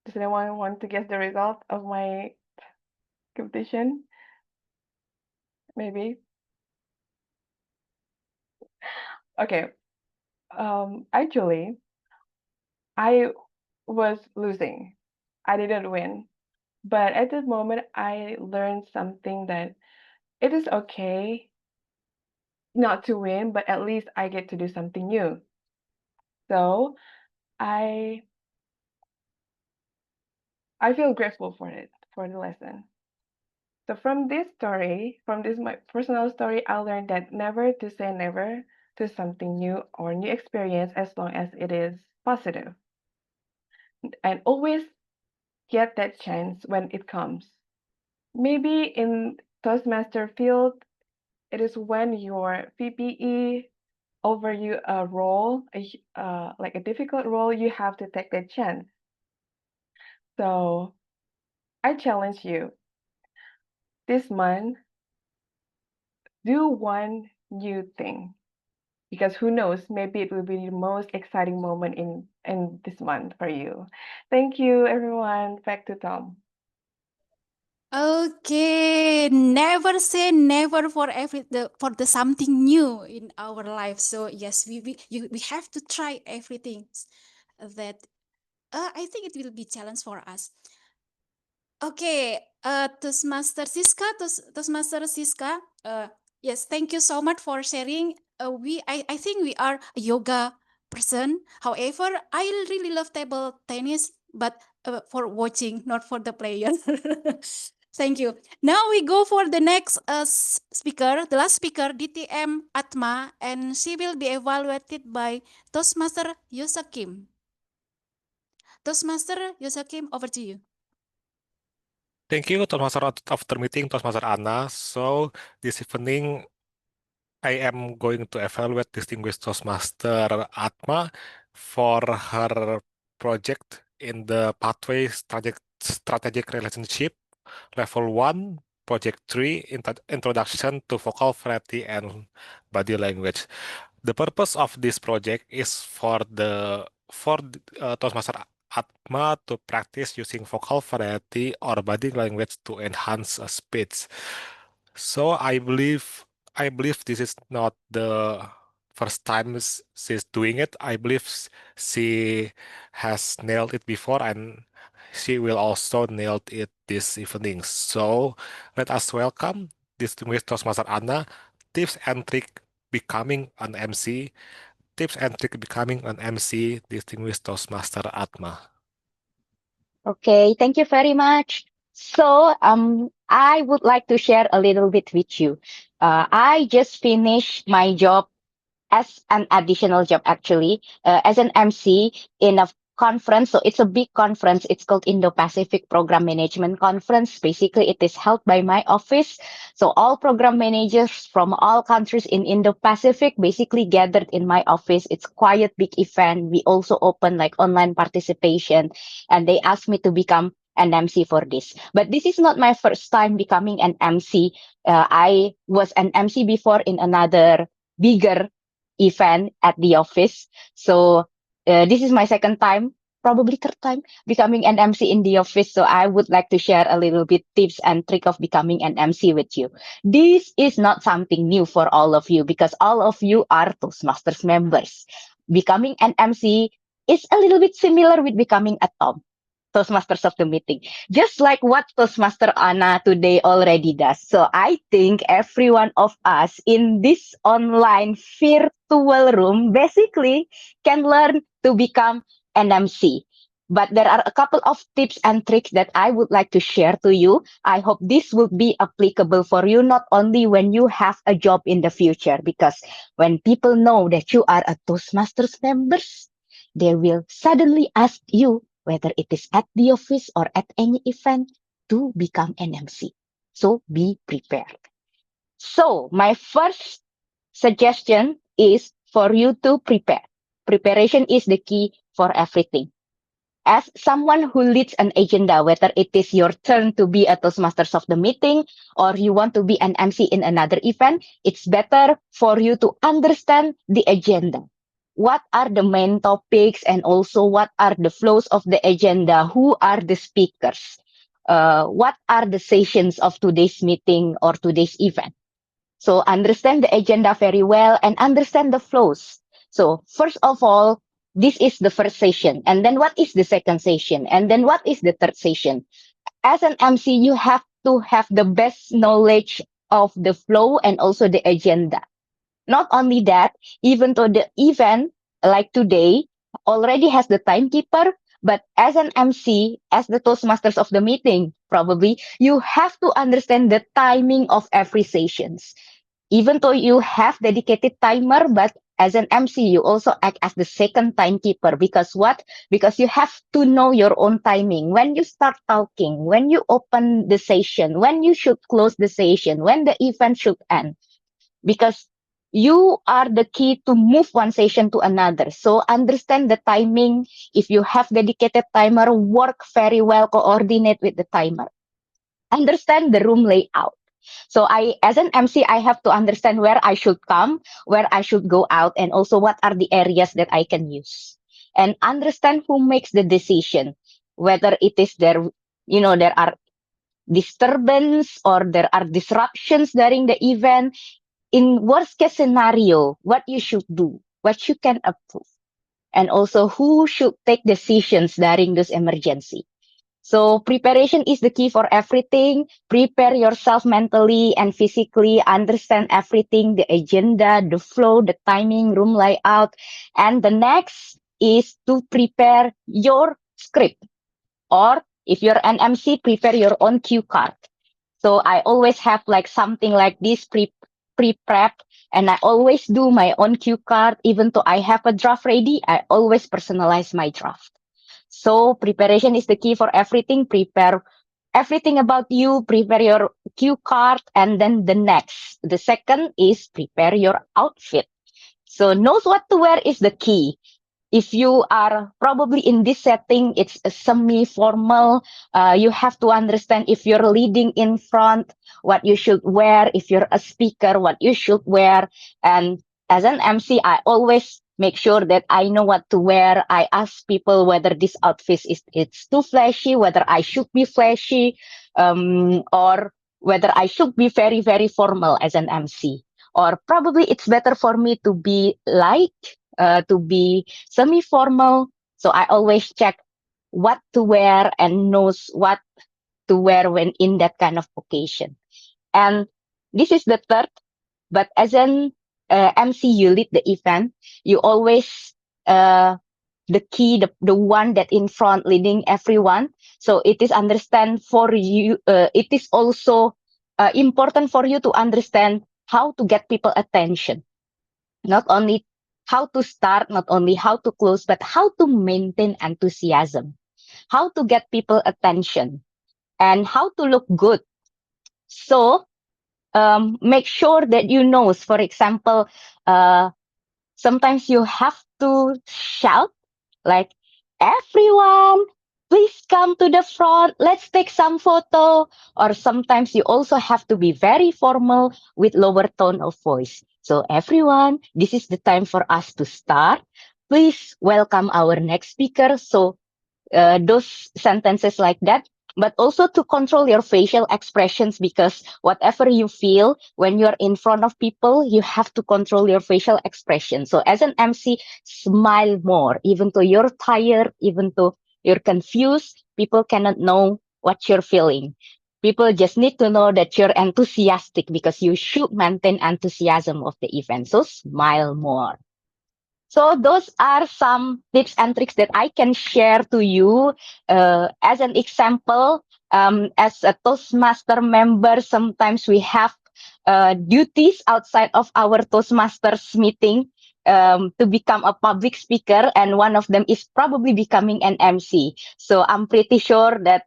Does anyone want to guess the result of my competition? Maybe. Okay. Actually, I was losing. I didn't win. But at that moment, I learned something that it is okay not to win, but at least I get to do something new. So I feel grateful for it, for the lesson. So from this story, from this my personal story, I learned that never to say never to something new or new experience as long as it is positive. And always get that chance when it comes. Maybe in Toastmaster field, it is when your PPE over you a role, like a difficult role, you have to take that chance. So I challenge you this month, do one new thing because who knows, maybe it will be the most exciting moment in this month for you. Thank you, everyone. Back to Tom. Okay, never say never for the something new in our life. So yes, we have to try everything that I think it will be challenge for us. Okay, Toastmaster Siska, yes, thank you so much for sharing. I think we are a yoga person. However, I really love table tennis, but for watching, not for the player. Thank you. Now we go for the next speaker, the last speaker, DTM Atma, and she will be evaluated by Toastmaster Yosakim. Toastmaster Yosakim, over to you. Thank you, Toastmaster, after meeting Toastmaster Anna. So this evening, I am going to evaluate distinguished Toastmaster Atma for her project in the pathway strategic relationship level 1, project 3, introduction to vocal variety and body language. The purpose of this project is for Toastmaster Atma to practice using vocal variety or body language to enhance speech. So I believe this is not the first time she's doing it. I believe she has nailed it before and she will also nail it this evening. So let us welcome distinguished Toastmaster Anna, tips and trick becoming an MC, tips and trick becoming an MC, distinguished Toastmaster Atma. Okay, thank you very much. So, I would like to share a little bit with you. I just finished my job as an additional job actually as an MC in a conference. So it's a big conference. It's called Indo-Pacific Program Management Conference. Basically, it is held by my office. So all program managers from all countries in Indo-Pacific basically gathered in my office. It's quite a big event. We also open like online participation, and they asked me to become an MC for this. But this is not my first time becoming an MC. I was an MC before in another bigger event at the office. So this is my second time, probably third time, becoming an MC in the office. So I would like to share a little bit tips and trick of becoming an MC with you. This is not something new for all of you because all of you are Toastmasters members. Becoming an MC is a little bit similar with becoming a Tom. Toastmasters of the meeting, just like what Toastmaster Anna today already does. So I think every one of us in this online virtual room basically can learn to become an MC. But there are a couple of tips and tricks that I would like to share to you. I hope this will be applicable for you not only when you have a job in the future, because when people know that you are a Toastmasters members, they will suddenly ask you whether it is at the office or at any event to become an MC. So be prepared. So my first suggestion is for you to prepare. Preparation is the key for everything. as someone who leads an agenda, whether it is your turn to be a Toastmasters of the meeting or you want to be an MC in another event, it's better for you to understand the agenda. What are the main topics and also what are the flows of the agenda? Who are the speakers? What are the sessions of today's meeting or today's event? So understand the agenda very well and understand the flows. So first of all, this is the first session. And then what is the second session? And then what is the third session? As an MC, you have to have the best knowledge of the flow and also the agenda. Not only that, even though the event like today already has the timekeeper, but as an MC, as the Toastmasters of the meeting, probably you have to understand the timing of every sessions. Even though you have dedicated timer, but as an MC, you also act as the second timekeeper because what? Because you have to know your own timing. When you start talking, when you open the session, when you should close the session, when the event should end. Because you are the key to move one session to another. So understand the timing. If you have dedicated timer, work very well, coordinate with the timer. Understand the room layout. So as an MC, I have to understand where I should come, where I should go out, and also what are the areas that I can use. And understand who makes the decision, whether it is there are disturbance or there are disruptions during the event. In worst case scenario, what you should do, what you can approve, and also who should take decisions during this emergency. So preparation is the key for everything. Prepare yourself mentally and physically, understand everything, the agenda, the flow, the timing, room layout. And the next is to prepare your script. Or if you're an MC, prepare your own cue card. So I always have like something like this pre-prep, and I always do my own cue card. Even though I have a draft ready, I always personalize my draft. So preparation is the key for everything. Prepare everything about you, prepare your cue card, and then the second is prepare your outfit. So knows what to wear is the key. If you are probably in this setting, it's a semi-formal. You have to understand if you're leading in front, what you should wear. If you're a speaker, what you should wear. And as an MC, I always make sure that I know what to wear. I ask people whether this outfit it's too flashy, whether I should be flashy, or whether I should be very, very formal as an MC. Or probably it's better for me to be light, to be semi-formal. So I always check what to wear and knows what to wear when in that kind of occasion. And this is the third, but as an MC, you lead the event, you always the key, the one that in front leading everyone. So it is understand for you. It is also important for you to understand how to get people attention. Not only how to start, not only how to close, but how to maintain enthusiasm, how to get people attention, and how to look good. So make sure that you know, for example, sometimes you have to shout like, everyone, please come to the front. Let's take some photo. Or sometimes you also have to be very formal with lower tone of voice. So everyone, this is the time for us to start. Please welcome our next speaker. So those sentences like that, but also to control your facial expressions, because whatever you feel when you're in front of people, you have to control your facial expression. So as an MC, smile more, even though you're tired, even though you're confused, people cannot know what you're feeling. People just need to know that you're enthusiastic, because you should maintain enthusiasm of the event. So smile more. So those are some tips and tricks that I can share to you. As an example, as a Toastmaster member, sometimes we have duties outside of our Toastmasters meeting to become a public speaker, and one of them is probably becoming an MC. So I'm pretty sure that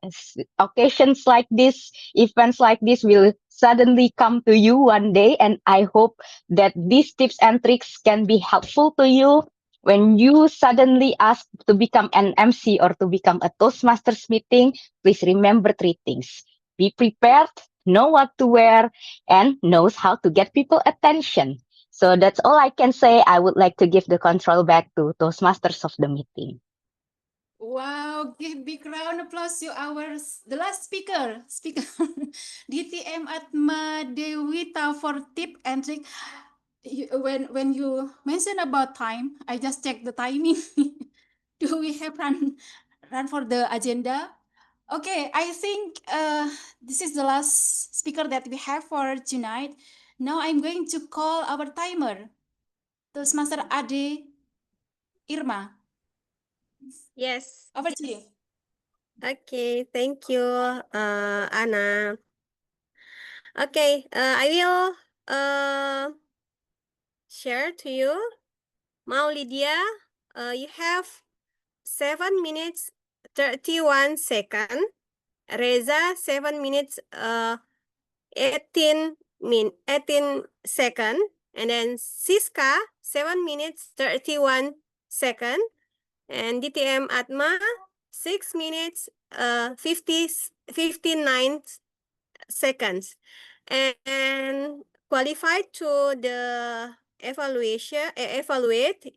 occasions like this, events like this will suddenly come to you one day, and I hope that these tips and tricks can be helpful to you When you suddenly ask to become an MC or to become a Toastmasters meeting, please remember three things. Be prepared, know what to wear, and knows how to get people attention. So that's all I can say. I would like to give the control back to Toastmasters of the meeting. Wow, give big round of applause to the last speaker, DTM Atma Dewita for tip and trick. When you mention about time, I just check the timing. Do we have run for the agenda? Okay, I think this is the last speaker that we have for tonight. Now I'm going to call our timer, Toastmaster Ade Irma. Yes. Over to you. Okay, thank you, Anna. Okay, I will share to you. Mau Lydia, you have 7 minutes 31 seconds. Reza 7 minutes 18 second, and then Siska 7 minutes 31 second, and DTM Atma 6 minutes 59 seconds, and qualified to the evaluate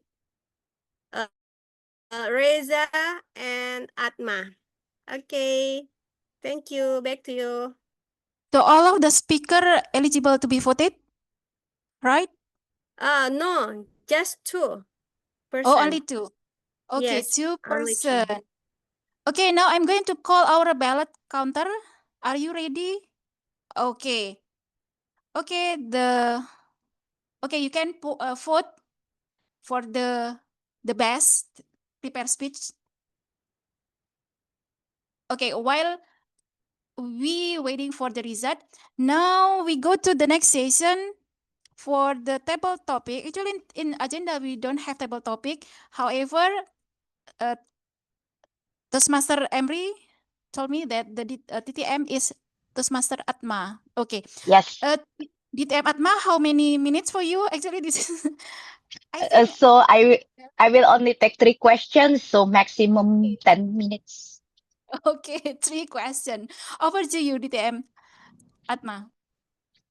Reza and Atma. Okay, thank you. Back to you. So all of the speaker eligible to be voted, right? No, just 2 person. Oh, only 2. Okay, Yes, 2 only 2. person. Okay, now I'm going to call our ballot counter. Are you ready? Okay. Okay, you can vote for the best prepared speech. Okay, while we waiting for the result, now we go to the next session for the table topic. Actually, in agenda we don't have table topic. However, Toastmaster Emery told me that the TTM is Toastmaster Atma. Okay. Yes. DTM Atma, how many minutes for you? Actually, this is I think So I will only take 3 questions, so maximum 10 minutes. okay, 3 questions. Over to you, DTM Atma.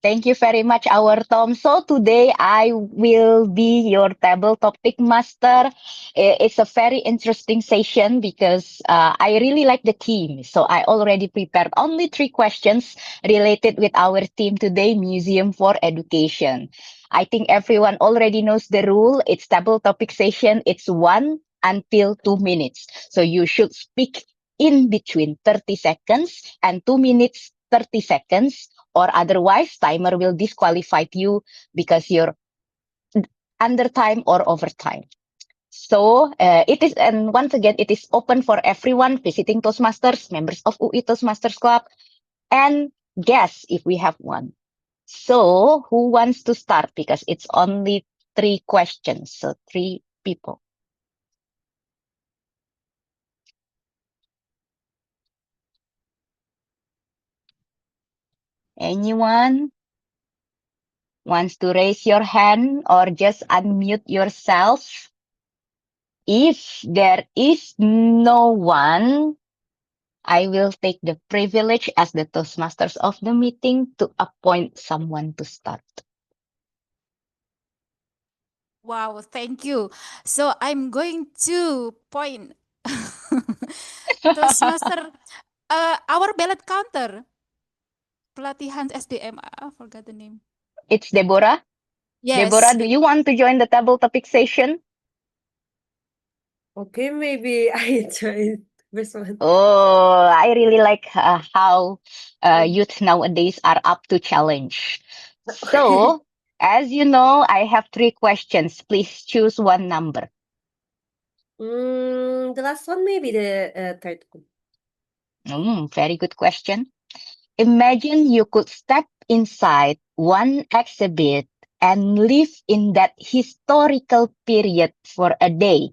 Thank you very much, our Tom. So today I will be your table topic master. It's a very interesting session because I really like the theme. So I already prepared only 3 questions related with our theme today, Museum for Education. I think everyone already knows the rule. It's table topic session. It's 1 until 2 minutes. So you should speak in between 30 seconds and 2 minutes 30 seconds, or otherwise timer will disqualify you because you're under time or overtime. So it is, and once again, it is open for everyone visiting Toastmasters, members of UI Toastmasters Club, and guests if we have one. So who wants to start? Because it's only 3 questions, so 3 people. Anyone wants to raise your hand or just unmute yourself? If there is no one, I will take the privilege as the Toastmasters of the meeting to appoint someone to start. Wow, thank you. So I'm going to point Toastmaster our ballot counter. Pelatihan SDM. I forgot the name. It's Deborah. Yes. Deborah, do you want to join the table topic session? Okay, maybe I join this one. Oh, I really like how youth nowadays are up to challenge. So, as you know, I have 3 questions. Please choose one number. The last one, maybe the third one. Very good question. Imagine you could step inside one exhibit and live in that historical period for a day.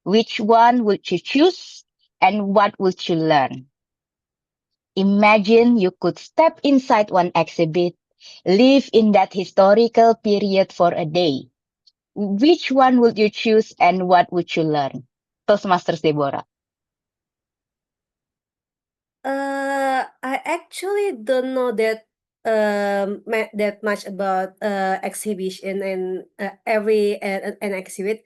Which one would you choose and what would you learn? Imagine you could step inside one exhibit, live in that historical period for a day. which one would you choose and what would you learn? Toastmasters Deborah. I actually don't know that that much about exhibition and every an exhibit,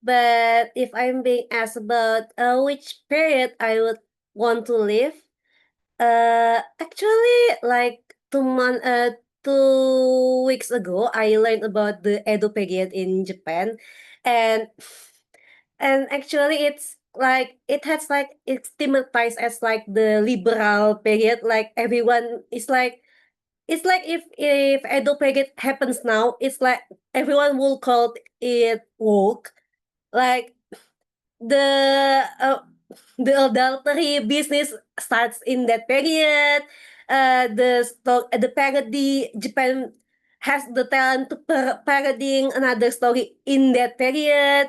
but if I'm being asked about which period I would want to live, actually like 2 weeks ago I learned about the Edo period in Japan, and actually it's like it has like it's stigmatized as like the liberal period, like everyone is like it's like if Edo period happens now, it's like everyone will call it woke, like the the adultery business starts in that period. The parody Japan has the talent to parodying another story in that period,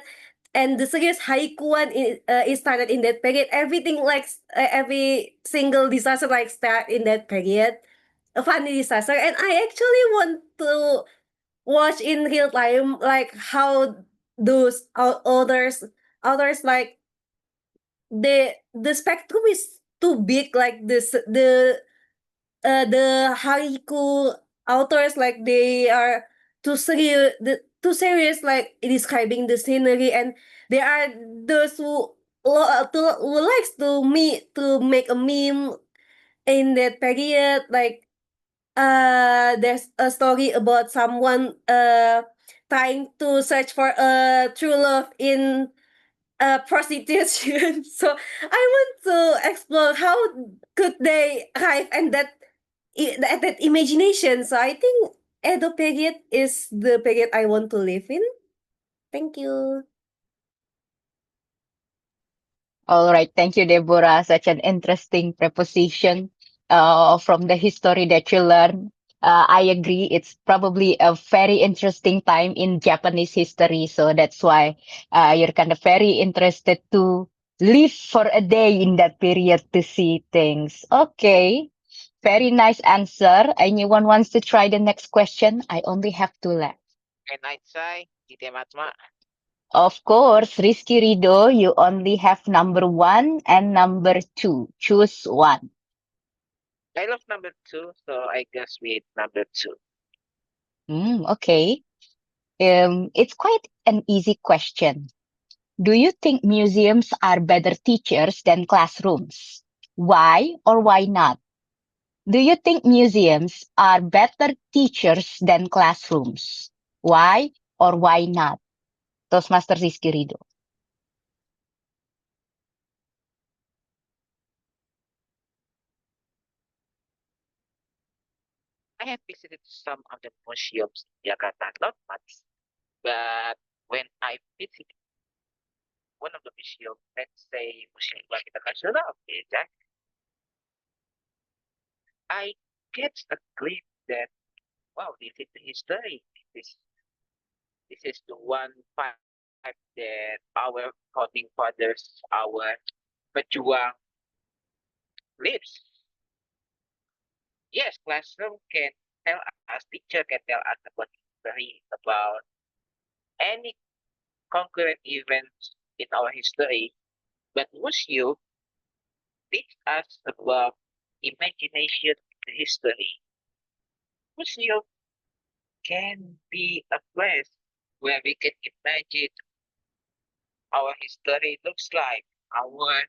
and the series haiku one is started in that period. Everything like every single disaster like start in that period, a funny disaster, and I actually want to watch in real time like how those others like the spectrum is too big, like this the haiku authors like they are too serious like describing the scenery, and there are those who likes to make a meme in that period, like there's a story about someone trying to search for a true love in prostitution. So I want to explore how could they arrive and that imagination. So I think Edo period is the period I want to live in. Thank you. All right, thank you, Deborah. Such an interesting preposition from the history that you learn. I agree, it's probably a very interesting time in Japanese history, so that's why you're kind of very interested to live for a day in that period to see things. Okay, very nice answer. Anyone wants to try the next question? I only have two left. Can I try, Tite Matma? Of course, Rizky Rido, you only have number 1 and number 2. Choose one. I love number 2, so I guess with number 2. Okay. It's quite an easy question. Do you think museums are better teachers than classrooms? Why or why not? Do you think museums are better teachers than classrooms? Why or why not? Toastmaster Rizky Rido. I have visited some of the museums in Jakarta, not much, but when I visited one of the museums, let's say Museum Bangkit Nasional, okay, Jack, I get a glimpse that wow, this is the history. This is the one fact that our founding fathers, our pejuang lives. Yes, classroom can tell us, teacher can tell us about history, about any concurrent events in our history, but museum teach us about imagination history. Museum can be a place where we can imagine our history looks like, our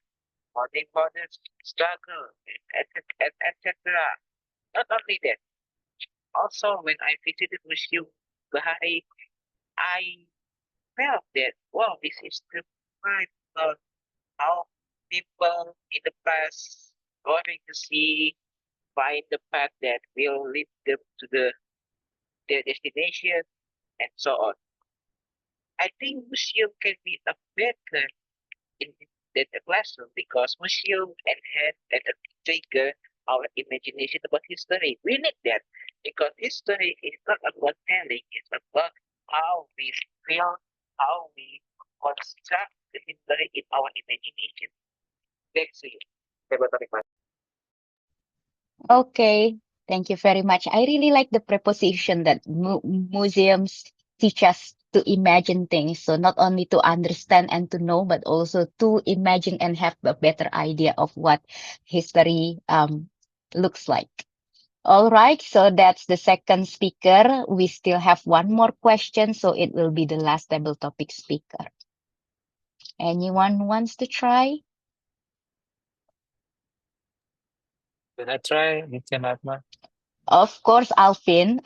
founding fathers struggle, etc. Not only that, also when I visited Museum Bahari, I felt that wow, this is the part of how people in the past going to see find the path that will lead them to their destination and so on. I think museum can be a better in than a classroom because museum enhance and trigger our imagination about history. We need that because history is not about telling, it's about how we feel, how we construct the history in our imagination. That's it. Okay, thank you very much. I really like the preposition that museums teach us to imagine things. So not only to understand and to know, but also to imagine and have a better idea of what history looks like. All right, so that's the second speaker. We still have one more question, so it will be the last table topic speaker. Anyone wants to try? Can I try, Nitya Matma? Of course, Alvin.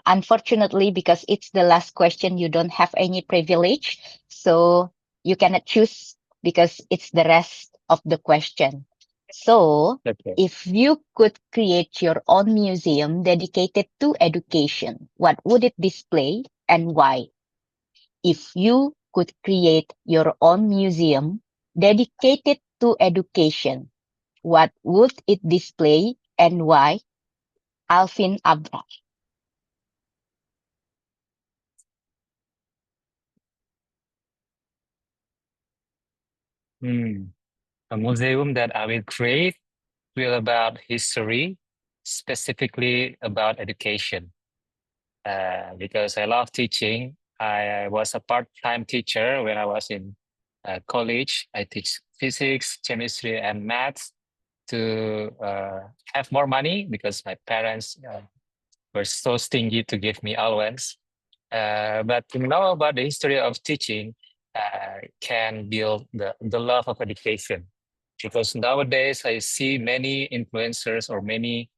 Unfortunately, because it's the last question, you don't have any privilege. So you cannot choose because it's the rest of the question. So Okay. if you could create your own museum dedicated to education, what would it display and why? If you could create your own museum dedicated to education, what would it display and why? Alvin Abra. A museum that I will create will about history, specifically about education. Because I love teaching. I was a part-time teacher when I was in college. I teach physics, chemistry, and maths to have more money because my parents were so stingy to give me allowance. But to know about the history of teaching can build the love of education. Because nowadays I see many influencers or many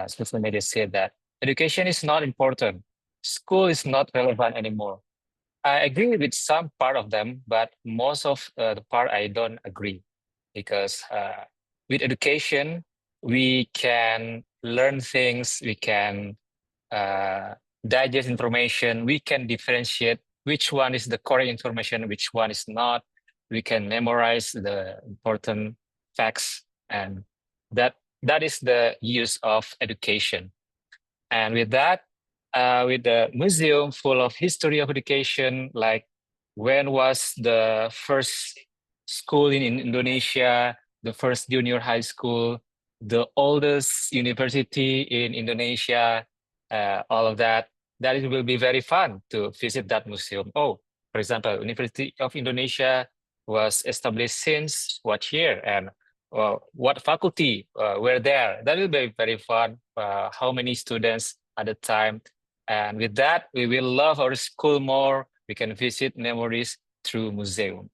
social media say that education is not important. School is not relevant anymore. I agree with some part of them, but most of the part I don't agree because with education we can learn things, we can uh, digest information, we can differentiate which one is the correct information, which one is not. We can memorize the important facts, and that is the use of education. And with that, with the museum full of history of education, like when was the first school in Indonesia, the first junior high school, the oldest university in Indonesia, all of that, that it will be very fun to visit that museum. Oh, for example, University of Indonesia was established since what year and what faculty were there. That will be very fun. How many students at the time. And with that, we will love our school more. We can visit memories through museum.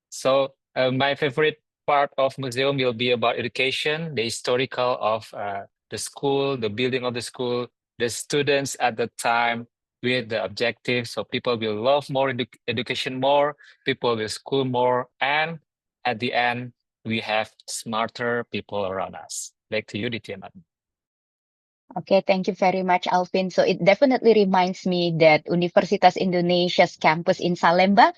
So my favorite part of museum will be about education, the historical of the school, the building of the school, the students at the time with the objective. So people will love more education more, people will school more, and at the end, we have smarter people around us. Back to you, Ditya. Okay, thank you very much, Alvin. So it definitely reminds me that Universitas Indonesia's campus in Salemba,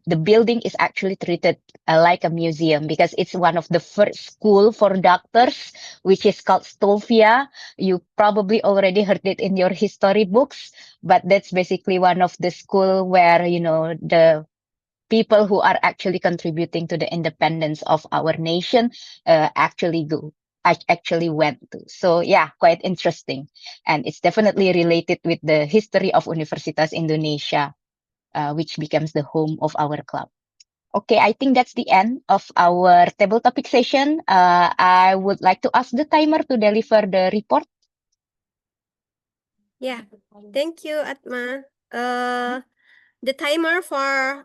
the building is actually treated like a museum because it's one of the first school for doctors, which is called Stolvia. You probably already heard it in your history books, but that's basically one of the school where, you know, the people who are actually contributing to the independence of our nation actually went to. So yeah, quite interesting. And it's definitely related with the history of Universitas Indonesia, which becomes the home of our club. Okay, I think that's the end of our table topic session. I would like to ask the timer to deliver the report. Yeah, thank you, Atma. The timer for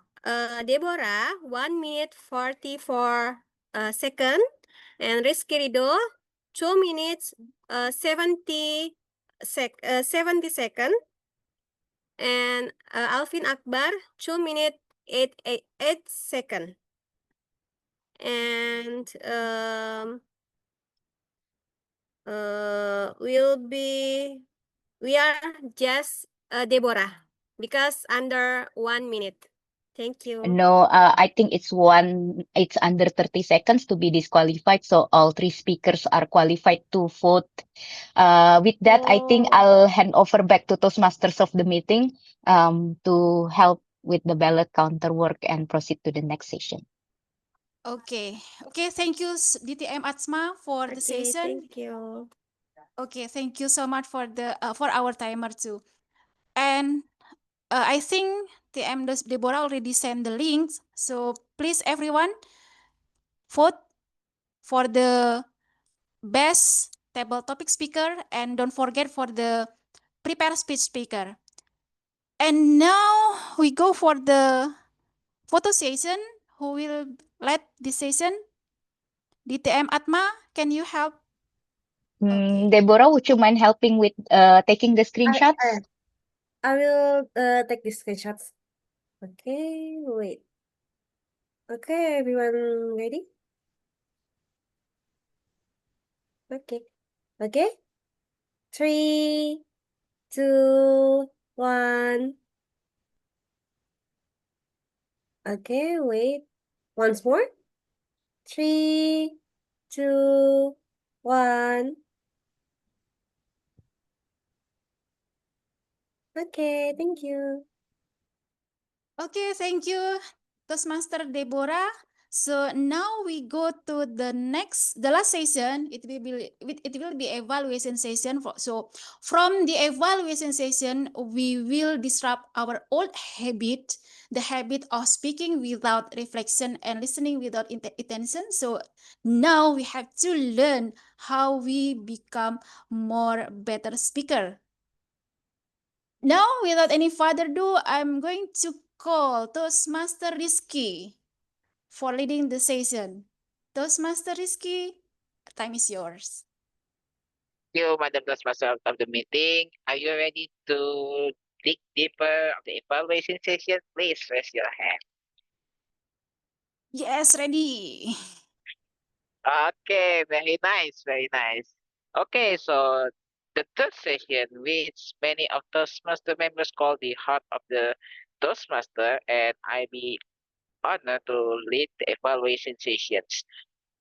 Deborah, 1 minute 44 second, and Rizky Rido, 2 minutes 70 second, and Alvin Akbar, 2 minutes 8 second, and we are just Deborah because under 1 minute. Thank you. No, I think it's under 30 seconds to be disqualified. So all three speakers are qualified to vote. With that, I think I'll hand over back to Toastmasters of the meeting to help with the ballot counter work and proceed to the next session. Okay, thank you, DTM Atsma, for the Okay, session. thank you. Okay, thank you so much for the for our timer too. And I think TM Deborah already sent the links. So please everyone vote for the best table topic speaker and don't forget for the prepare speech speaker. And now we go for the photo session. Who will lead this session? DTM Atma, can you help? Okay. Deborah, would you mind helping with taking the I screenshots? I will take the screenshots. Okay, wait. Okay, everyone ready? Okay. Okay. 3, 2, 1. Okay, wait. Once more. 3, 2, 1. Okay, thank you. Okay, thank you, Toastmaster Deborah. So now we go to the last session. It will be evaluation session. So from the evaluation session, we will disrupt our old habit, the habit of speaking without reflection and listening without attention. So now we have to learn how we become more better speaker. Now, without any further ado, I'm going to call Toastmaster Rizky for leading the session. Toastmaster Rizky, time is yours. Thank you, Madam Toastmaster of the meeting. Are you ready to dig deeper of the evaluation session? Please raise your hand. Yes, ready. Okay, very nice, very nice. Okay, so the third session, which many of Toastmaster members call the heart of the Toastmaster, and I be honored to lead the evaluation sessions.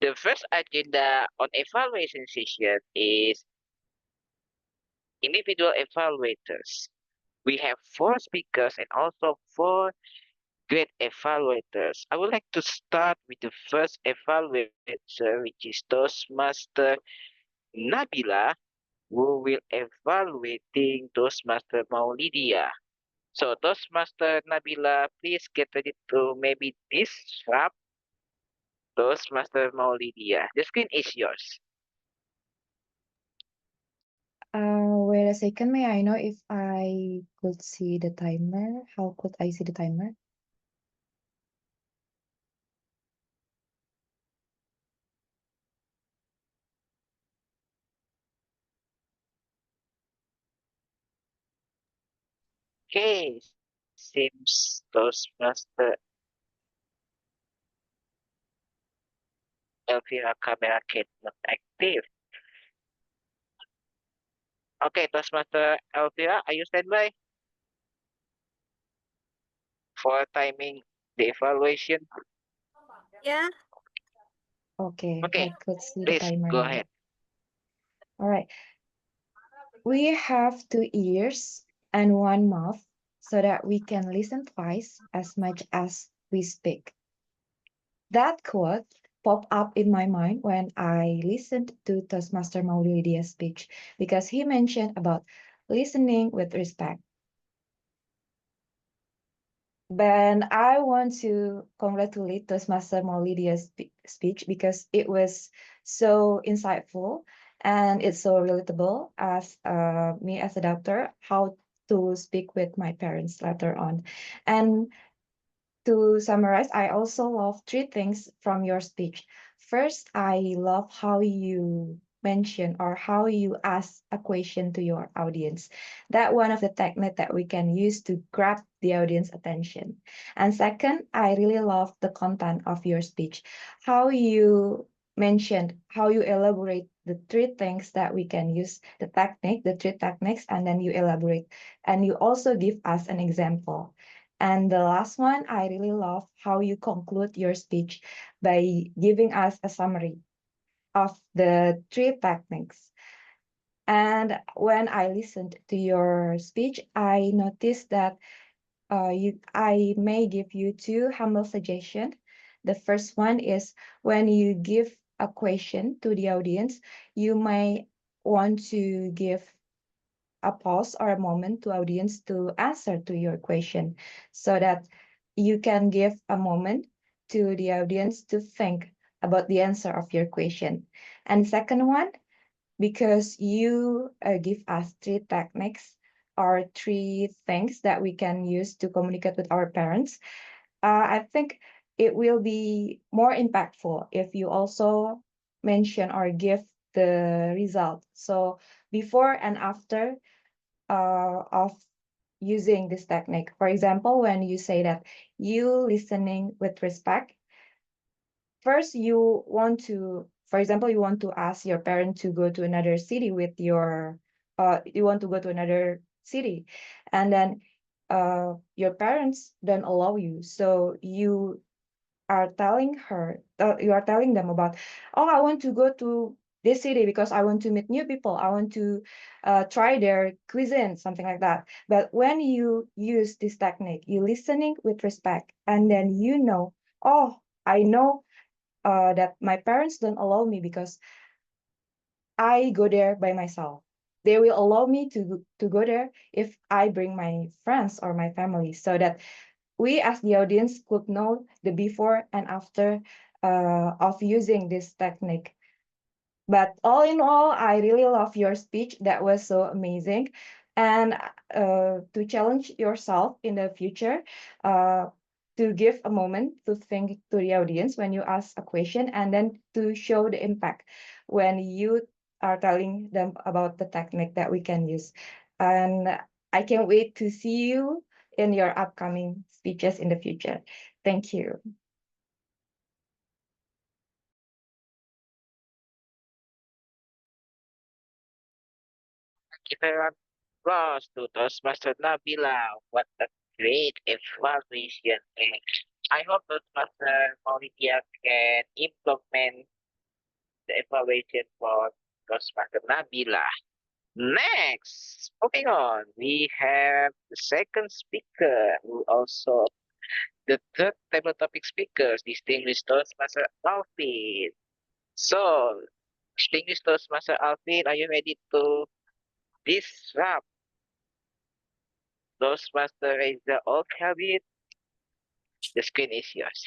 The first agenda on evaluation session is individual evaluators. We have 4 speakers and also 4 great evaluators. I would like to start with the first evaluator, which is Toastmaster Nabila, who will evaluating Toastmaster Maulidia. So Toastmaster Nabila, please get ready to maybe disrupt Toastmaster Maulidia. The screen is yours. Wait a second. May I know if I could see the timer? How could I see the timer? Okay, seems Toastmaster Elvira camera cannot active. Okay, Toastmaster Elvira, are you standby for timing the evaluation? Yeah. Okay, Okay, I could see the please timer go now. ahead. All right. We have 2 ears and 1 mouth so that we can listen twice as much as we speak. That quote popped up in my mind when I listened to Toastmaster Maulidia's speech because he mentioned about listening with respect. Then I want to congratulate Toastmaster Maulidia's speech because it was so insightful and it's so relatable as me as a doctor, how to speak with my parents later on. And to summarize, I also love 3 things from your speech. First, I love how you mention or how you ask a question to your audience. That one of the technique that we can use to grab the audience attention. And second, I really love the content of your speech. How you mentioned, how you elaborate the 3 things that we can use, the technique, the 3 techniques, and then you elaborate. And you also give us an example. And the last one, I really love how you conclude your speech by giving us a summary of the 3 techniques. And when I listened to your speech, I noticed that I may give you 2 humble suggestions. The first one is when you give a question to the audience, you may want to give a pause or a moment to audience to answer to your question, so that you can give a moment to the audience to think about the answer of your question. And second one, because you give us three techniques or three things that we can use to communicate with our parents, I think it will be more impactful if you also mention or give the result. So before and after of using this technique. For example, when you say that you listening with respect, first you want to, for example, you want to ask your parent to go to another city with your, you want to go to another city, and then your parents don't allow you. So you are telling you are telling them about, oh, I want to go to this city because I want to meet new people. I want to try their cuisine, something like that. But when you use this technique, you listening with respect, and then you know, oh, I know that my parents don't allow me because I go there by myself. They will allow me to go there if I bring my friends or my family, so that we as the audience could know the before and after of using this technique. But all in all, I really love your speech. That was so amazing. And to challenge yourself in the future, to give a moment to think to the audience when you ask a question, and then to show the impact when you are telling them about the technique that we can use. And I can't wait to see you in your upcoming speeches in the future. Thank you. Give a round of applause to Toastmaster Nabila. What a great evaluation. And I hope Toastmaster Mauritius can implement the evaluation for Toastmaster Nabila. Next, moving on, we have the second speaker who also the third table topic speakers, distinguished Toastmaster Alvin. So, distinguished Toastmaster Alvin, are you ready to disrupt Toastmaster Raise old habit? The screen is yours.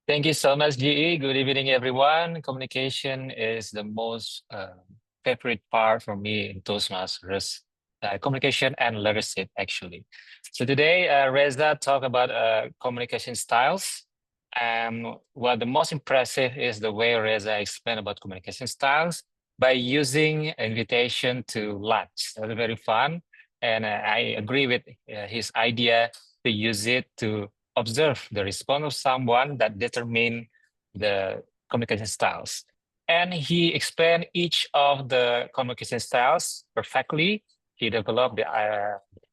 Thank you so much, GE. Good evening, everyone. Communication is the most favorite part for me in Toastmasters. Communication and leadership, actually. So today, Reza talked about communication styles. Well, the most impressive is the way Reza explained about communication styles by using invitation to lunch. That was very fun. And I agree with his idea to use it to observe the response of someone that determine the communication styles. And he explained each of the communication styles perfectly. He developed the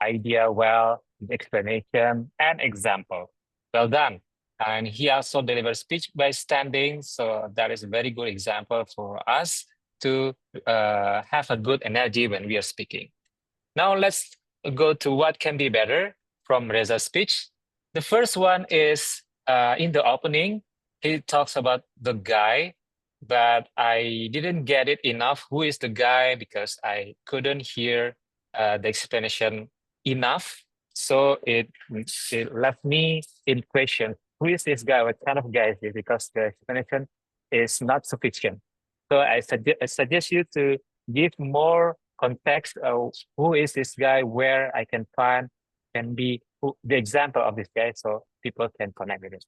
idea well, the explanation and example. Well done. And he also delivered speech by standing. So that is a very good example for us to have a good energy when we are speaking. Now let's go to what can be better from Reza's speech. The first one is in the opening, he talks about the guy, but I didn't get it enough. Who is the guy? Because I couldn't hear the explanation enough. So it left me in question. Who is this guy? What kind of guy is this? Because the explanation is not sufficient. So I suggest you to give more context of who is this guy, where I can find can be the example of this guy so people can connect with it.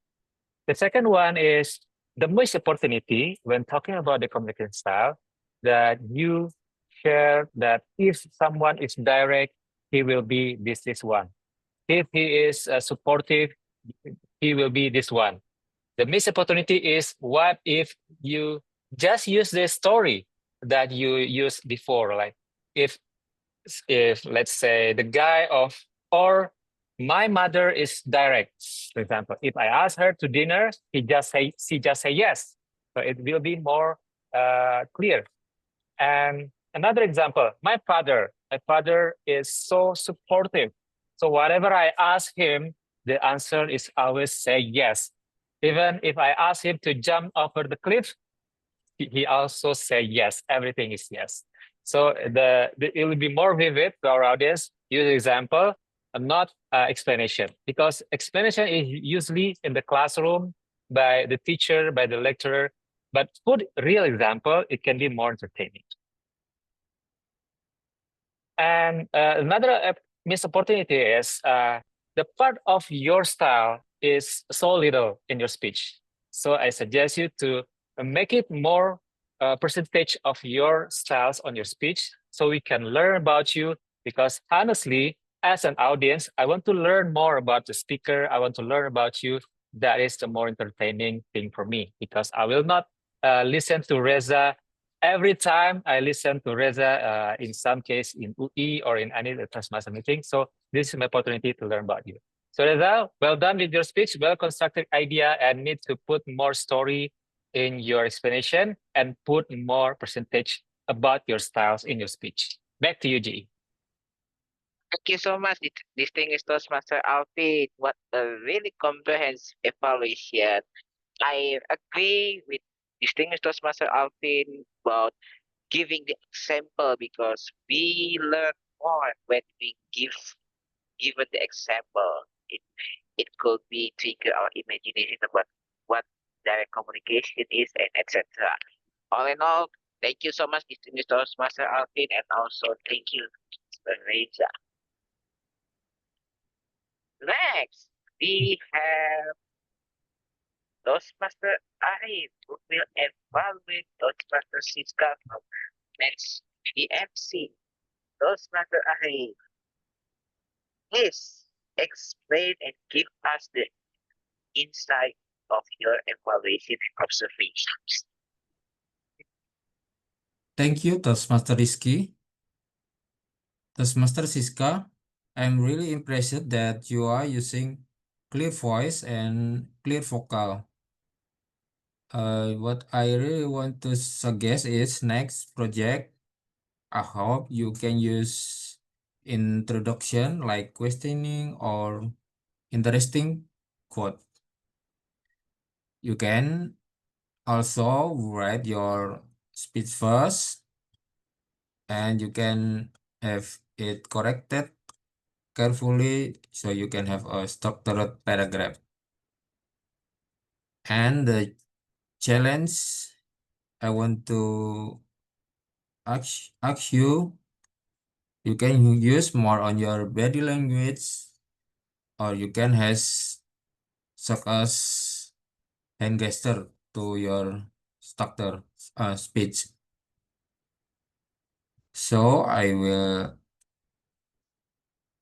The second one is the missed opportunity when talking about the communication style, that you share that if someone is direct, he will be this one. If he is supportive, he will be this one. The missed opportunity is what if you just use the story that you used before, like if let's say the guy of or my mother is direct, for example, if I ask her to dinner, she just say yes, so it will be more clear. And another example, my father is so supportive, so whatever I ask him, the answer is always say yes. Even if I ask him to jump over the cliff, he also say yes, everything is yes. So it will be more vivid to our audience. Use example, not explanation, because explanation is usually in the classroom by the teacher, by the lecturer. But put real example, it can be more entertaining. And another missed opportunity is the part of your style is so little in your speech. So I suggest you to make it more percentage of your styles on your speech so we can learn about you. Because honestly, as an audience, I want to learn more about the speaker. I want to learn about you. That is the more entertaining thing for me, because I will not listen to Reza every time. I listen to Reza, in some case in UI or in any Toastmaster meeting. So this is my opportunity to learn about you. So Reza, well done with your speech, well constructed idea, and need to put more story in your explanation and put more percentage about your styles in your speech. Back to you, G. Thank you so much, distinguished Toastmaster Alvin. What a really comprehensive evaluation. I agree with distinguished Toastmaster Alvin about giving the example, because we learn more when we given the example. It could be trigger our imagination about what direct communication is, and etc. All in all, thank you so much, distinguished Toastmaster Alvin, and also thank you, Mr. Reza. Next, we have Toastmaster Arif, who will evaluate Toastmaster Siska from next BMC. Toastmaster Arif, please explain and give us the insight of your evaluation and observations. Thank you, Toastmaster Rizky. Toastmaster Siska, I'm really impressed that you are using clear voice and clear vocal. What I really want to suggest is next project, I hope you can use introduction like questioning or interesting quote. You can also write your speech first, and you can have it corrected carefully so you can have a structured paragraph. And the challenge I want to ask you, you can use more on your body language, or you can has such as hand gesture to your structure speech. So I will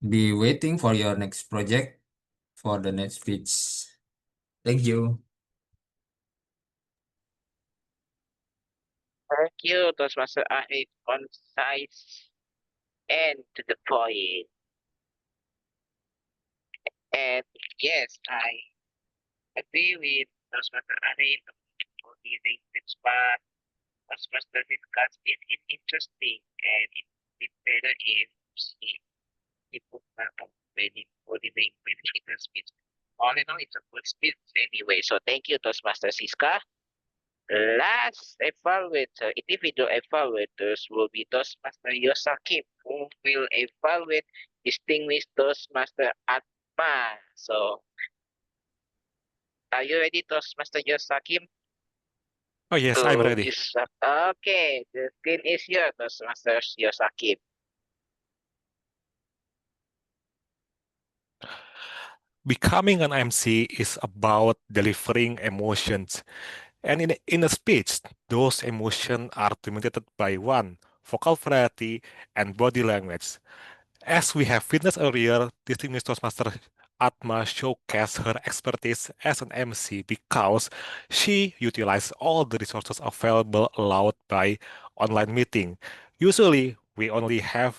be waiting for your next project for the next speech. Thank you. Thank you, Toastmaster Arif, concise and to the point. And yes, I agree with Toastmaster Arif about giving this part. Toastmaster discuss it is interesting, and it's better if he put that on body language in the speech. All in all, it's a good speech anyway. So thank you, Toastmaster Siska. Last evaluator, individual evaluators will be Toastmaster Yosakim, who will evaluate distinguished Toastmaster Atma. So, are you ready, Toastmaster Yosakim? Oh, yes, I'm ready. Okay, the screen is yours, Toastmaster Yosakim. Becoming an MC is about delivering emotions. And in a speech, those emotions are dominated by one, vocal variety and body language. As we have witnessed earlier, distinguished Toastmaster Atma showcased her expertise as an MC because she utilized all the resources available allowed by online meeting. Usually, we only have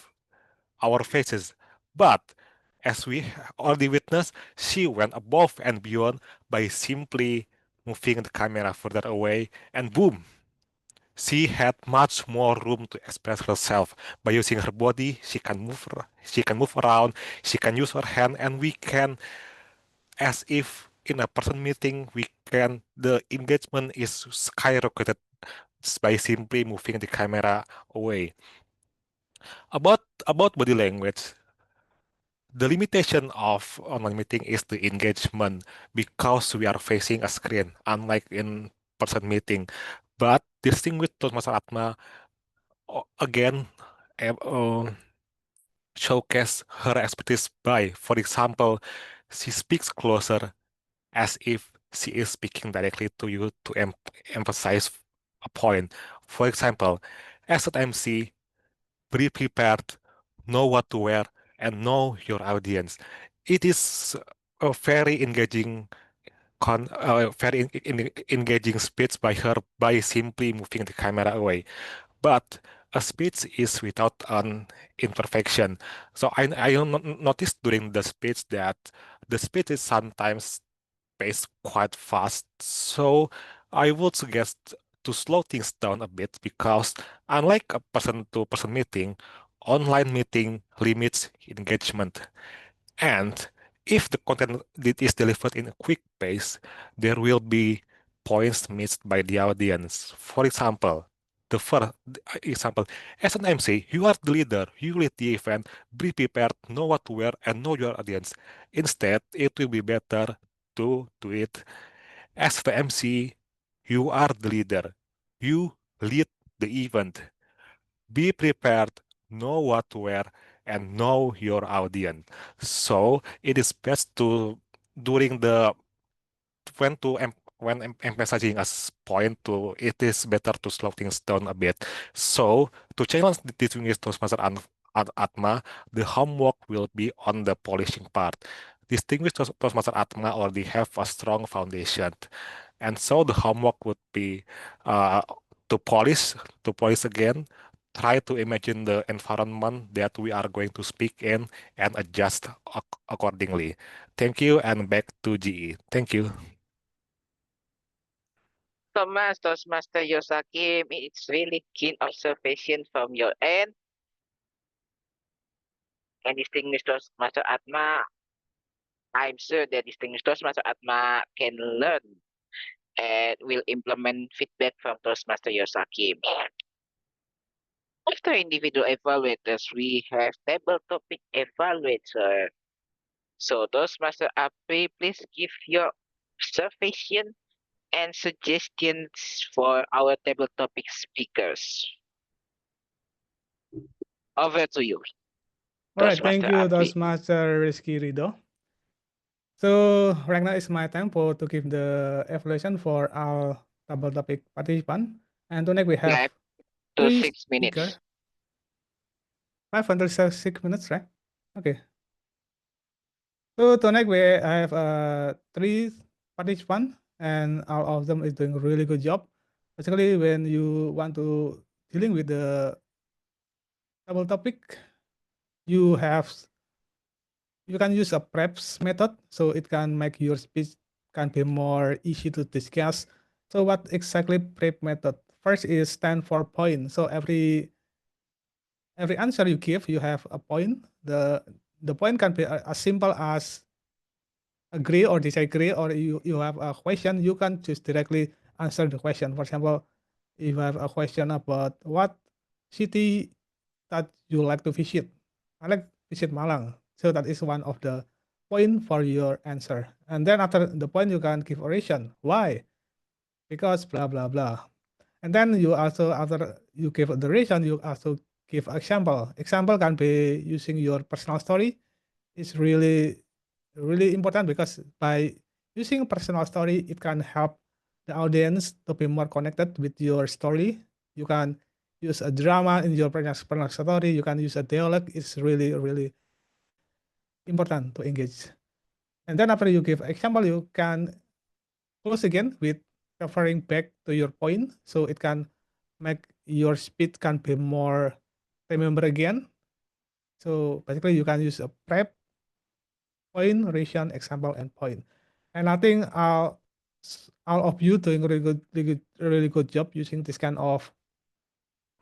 our faces, but as we already witnessed, she went above and beyond by simply moving the camera further away, and boom, she had much more room to express herself. By using her body, she can move around, she can use her hand, and we can, as if in a person meeting, the engagement is skyrocketed by simply moving the camera away. About body language, the limitation of online meeting is the engagement because we are facing a screen, unlike in person meeting. But distinguished Toastmaster Atma again showcase her expertise by, for example, she speaks closer as if she is speaking directly to you to emphasize a point. For example, as an MC, be prepared, know what to wear, and know your audience. It is a very engaging engaging speech by her by simply moving the camera away. But a speech is without an imperfection. So I noticed during the speech that the speech is sometimes paced quite fast. So I would suggest to slow things down a bit because unlike a person-to-person meeting, online meeting limits engagement. And if the content is delivered in a quick pace, there will be points missed by the audience. For example, the first example, as an MC, you are the leader, you lead the event, be prepared, know what to wear, and know your audience. Instead, it will be better to do it as the MC, you are the leader. You lead the event. Be prepared, know what to wear, and know your audience. So it is best to during the when emphasizing a point to it is better to slow things down a bit. So to challenge the distinguished Toastmaster Atma, the homework will be on the polishing part. Distinguished Toastmaster Atma already have a strong foundation, and so the homework would be uh, to polish again. Try to imagine the environment that we are going to speak in and adjust accordingly. Thank you, and back to GE. Thank you. Thomas, Toastmaster Yosaki, it's really keen observation from your end. And distinguished Toastmaster Atma, I'm sure that distinguished Toastmaster Atma can learn and will implement feedback from Toastmaster Yosaki. After individual evaluators, we have table topic evaluator. So Toastmaster Apri, please give your observation and suggestions for our table topic speakers. Over to you, All right, thank Toastmaster you, Apri. Toastmaster Rizky Rido. So right now it's my time to give the evaluation for our double topic participant. And tonight we have 5 to three 6 minutes. speakers. 5 6 minutes, right? Okay. So tonight we have three participants, and all of them is doing a really good job. Basically, when you want to dealing with the double topic, you have you can use a preps method, so it can make your speech can be more easy to discuss. So what exactly prep method? First is stand for point. So every answer you give, you have a point. The point can be as simple as agree or disagree, or you have a question, you can just directly answer the question. For example, if you have a question about what city that you like to visit, I like visit Malang. So that is one of the point for your answer. And then after the point, you can give a reason. Why? Because blah blah blah. And then you also after you give the reason, you also give example. Example can be using your personal story. It's really important because by using personal story, it can help the audience to be more connected with your story. You can use a drama in your personal story. You can use a dialogue. It's really important to engage. And then after you give example, you can close again with referring back to your point, so it can make your speech can be more remember again. So basically, you can use a prep, point, ration, example, and point. And I think all of you doing really good job using this kind of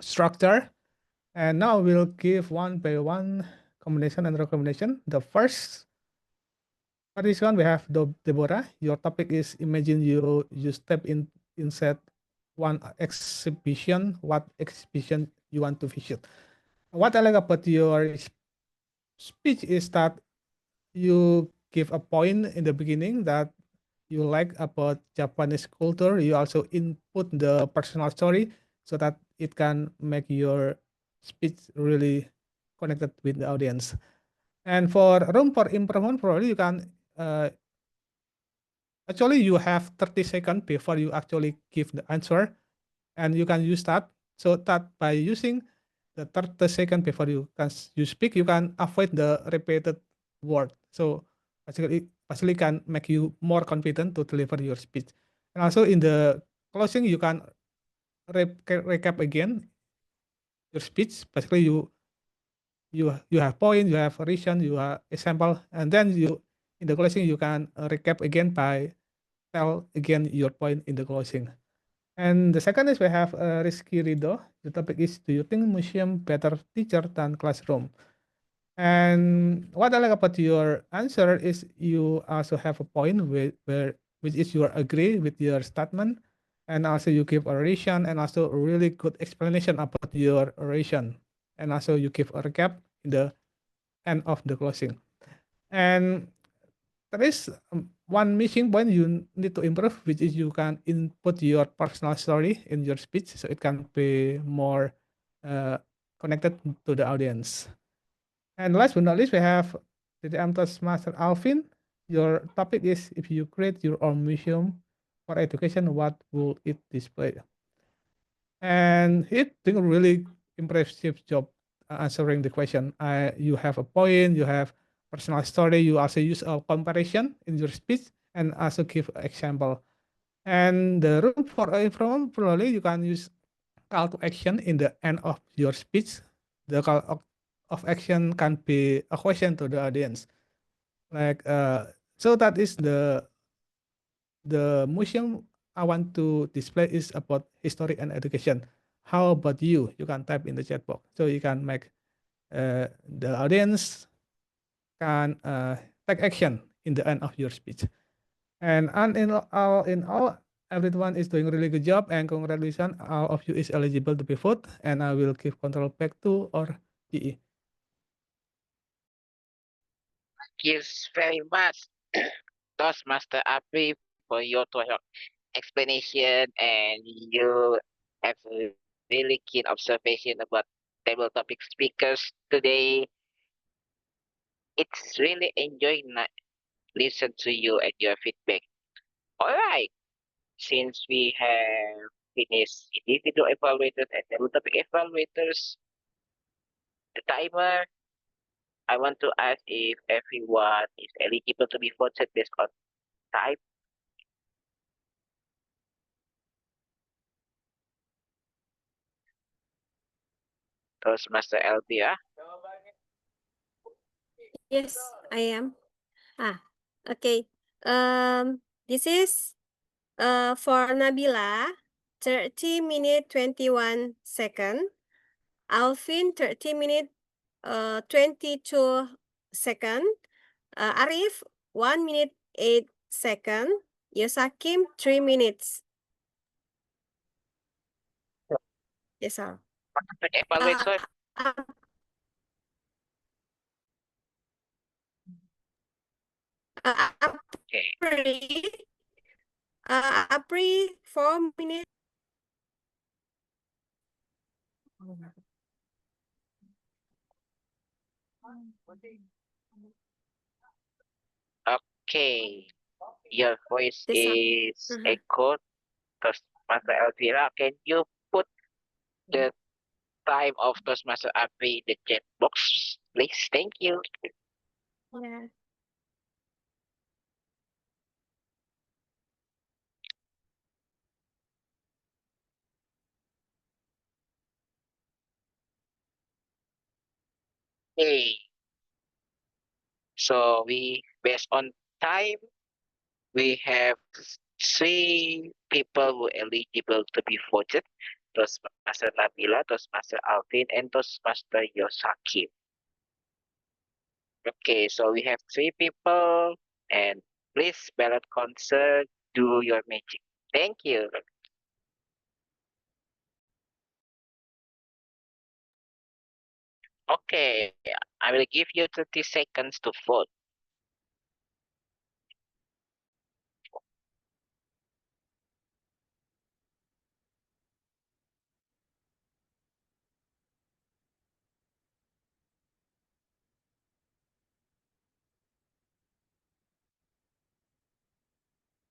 structure. And now we'll give one by one combination and recommendation. The first participant we have Deborah. Your topic is imagine you step inside one exhibition, what exhibition you want to visit. What I like about your speech is that you give a point in the beginning that you like about Japanese culture. You also input the personal story so that it can make your speech really connected with the audience. And for room for improvement, probably you can actually you have 30 seconds before you actually give the answer, and you can use that so that by using the 30 seconds before you speak, you can avoid the repeated word. So basically can make you more confident to deliver your speech. And also in the closing, you can recap again your speech. Basically, you have point, you have reason, you have example, and then you in the closing you can recap again by tell again your point in the closing. And the second is we have Rizky Rido. The topic is, do you think museum better teacher than classroom? And what I like about your answer is you also have a point which is you agree with your statement, and also you give a reason and also a really good explanation about your reason, and also you give a recap in the end of the closing. And there is one missing point you need to improve, which is you can input your personal story in your speech so it can be more uh, connected to the audience. And last but not least, we have the MTOS Master Alvin. Your topic is, if you create your own museum for education, what will it display? And he did a really impressive job answering the question. You have a point, you have personal story, you also use a comparison in your speech and also give example. And the room for improvement, probably you can use call to action in the end of your speech. The call of action can be a question to the audience. Like so that is the museum I want to display is about history and education. How about you? You can type in the chat box so you can make the audience can take action in the end of your speech. And in all, everyone is doing a really good job, and congratulations, all of you is eligible to be vote. And I will give control back to our GE. Thank you very much, Toastmaster Apri, for your explanation, and you have a really keen observation about table topic speakers today. It's really enjoying listen to you and your feedback. All right, since we have finished individual evaluators and table topic evaluators, the timer, I want to ask if everyone is eligible to be voted based on time. Toastmaster LBR. Yes, I am. Okay. This is for Nabila, 30 minute 21 second. Alvin, 30 minute 22 second. Arif, 1 minute 8 second. Yosakim, 3 minutes. Yes, sir. Evaluator. April, April 4 minutes. Okay, your voice Yes, sir. is echoed. Toastmaster Elvira, can you put the time of Toastmaster Apri in the chat box, please? Thank you. Yeah. Okay, so we based on time, we have three people who eligible to be voted. Toastmaster Nabila, Toastmaster Alvin, and Toastmaster Yosaki. Okay, so we have three people, and please ballot concert, do your magic. Thank you. Okay, I will give you 30 seconds to vote.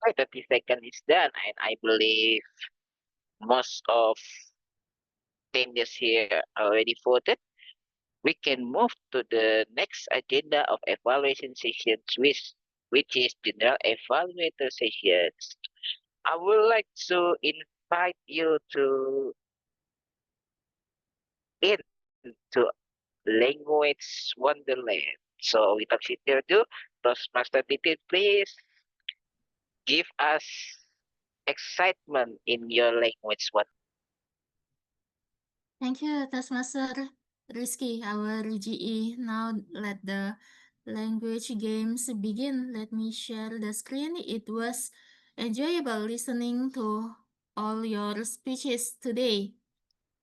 Okay, 30 seconds is done, and I believe most of attendees here already voted. We can move to the next agenda of evaluation sessions, which is general evaluator sessions. I would like to invite you to into language wonderland. So without further ado, Toastmaster Titit, please give us excitement in your language wonderland. Thank you, Taskmaster Rizky, our GE. Now let the language games begin. Let me share the screen. It was enjoyable listening to all your speeches today.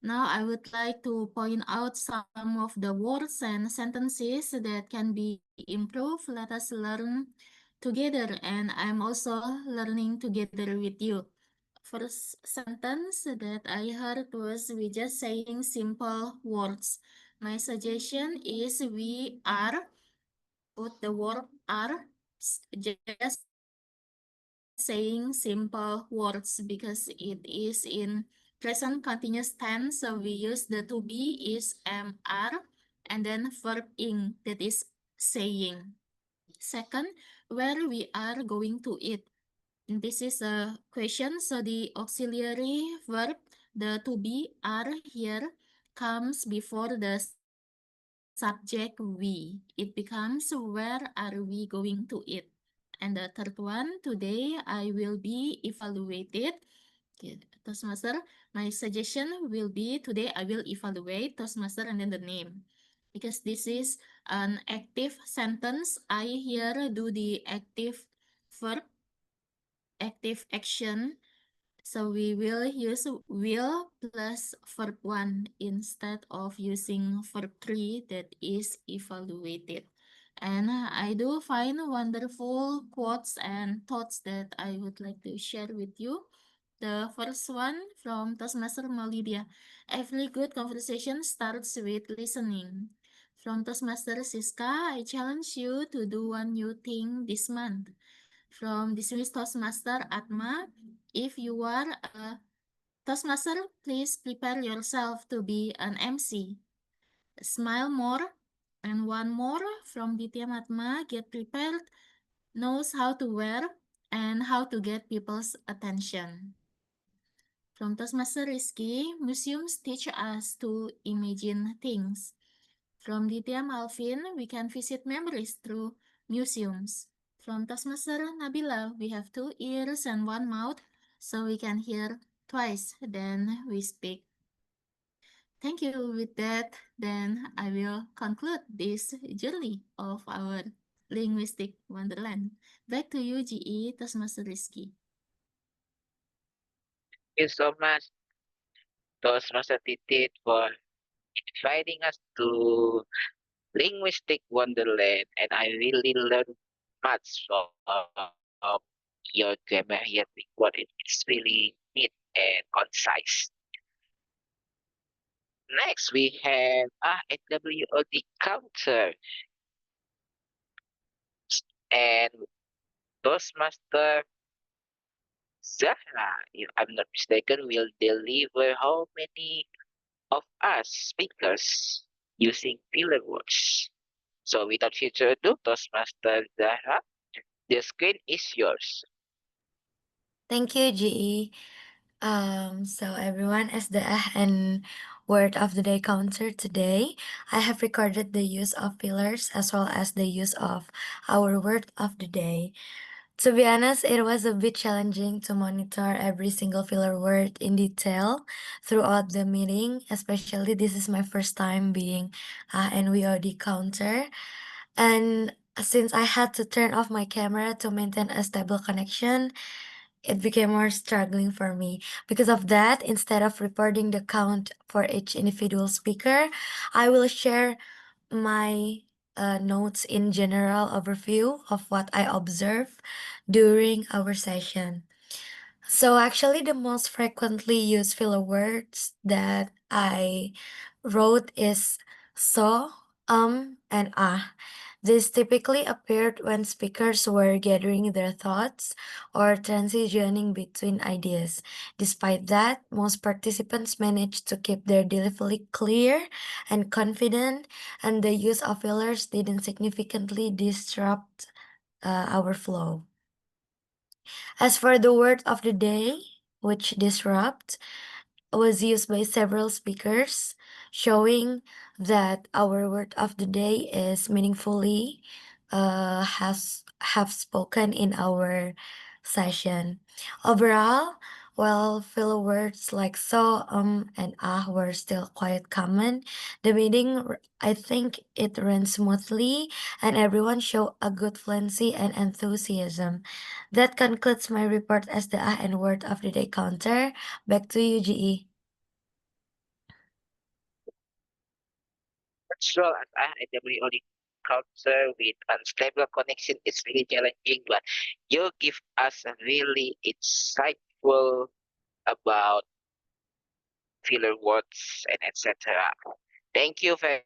Now I would like to point out some of the words and sentences that can be improved. Let us learn together, and I'm also learning together with you. First sentence that I heard was we just saying simple words. My suggestion is we are put the word are just saying simple words because it is in present continuous tense. So we use the to be is am are and then verb ing that is saying. Second, where we are going to eat. This is a question, so the auxiliary verb, the to be, are here comes before the subject we. It becomes where are we going to eat? And the third one, today I will be evaluated. Okay, Toastmaster, my suggestion will be today I will evaluate Toastmaster and then the name. Because this is an active sentence, I here do the active verb active action. So we will use will plus verb 1 instead of using verb 3 that is evaluated. And I do find wonderful quotes and thoughts that I would like to share with you. The first one from Toastmaster Malidia. Every good conversation starts with listening. From Toastmaster Siska, I challenge you to do one new thing this month. From dismissed Toastmaster Atma, if you are a Toastmaster, please prepare yourself to be an MC. Smile more. And one more from Ditya Atma, get prepared, knows how to wear and how to get people's attention. From Toastmaster Rizky, museums teach us to imagine things. From Ditya Malvin, we can visit memories through museums. From Toastmaster Nabila, we have 2 ears and 1 mouth, so we can hear twice, then we speak. Thank you. With that, then I will conclude this journey of our linguistic wonderland. Back to you, GE Toastmaster Rizky. Thank you so much, Toastmaster Titit, for inviting us to linguistic wonderland, and I really learned much from your grammar here. What it's really neat and concise. Next, we have AWOD counter, and Toastmaster Zahra, if I'm not mistaken, will deliver how many of us speakers using filler words. So without further ado, Toastmaster Zahra, the screen is yours. Thank you, GE. So everyone, as the and word of the day counter today, I have recorded the use of pillars as well as the use of our word of the day. To be honest, it was a bit challenging to monitor every single filler word in detail throughout the meeting, especially this is my first time being NVOD counter. And since I had to turn off my camera to maintain a stable connection, it became more struggling for me. Because of that, instead of reporting the count for each individual speaker, I will share my notes in general overview of what I observed during our session. So actually, the most frequently used filler words that I wrote is so, and ah. This typically appeared when speakers were gathering their thoughts or transitioning between ideas. Despite that, most participants managed to keep their delivery clear and confident, and the use of fillers didn't significantly disrupt our flow. As for the word of the day, which disrupt, was used by several speakers, showing that our word of the day is meaningfully has have spoken in our session. Overall, while filler words like so, and ah were still quite common, the meeting I think it ran smoothly and everyone showed a good fluency and enthusiasm. That concludes my report as the ah and word of the day counter. Back to you, GE. Virtual as I definitely only culture with unstable connection is really challenging, but you give us a really insightful about filler words and etc. Thank you very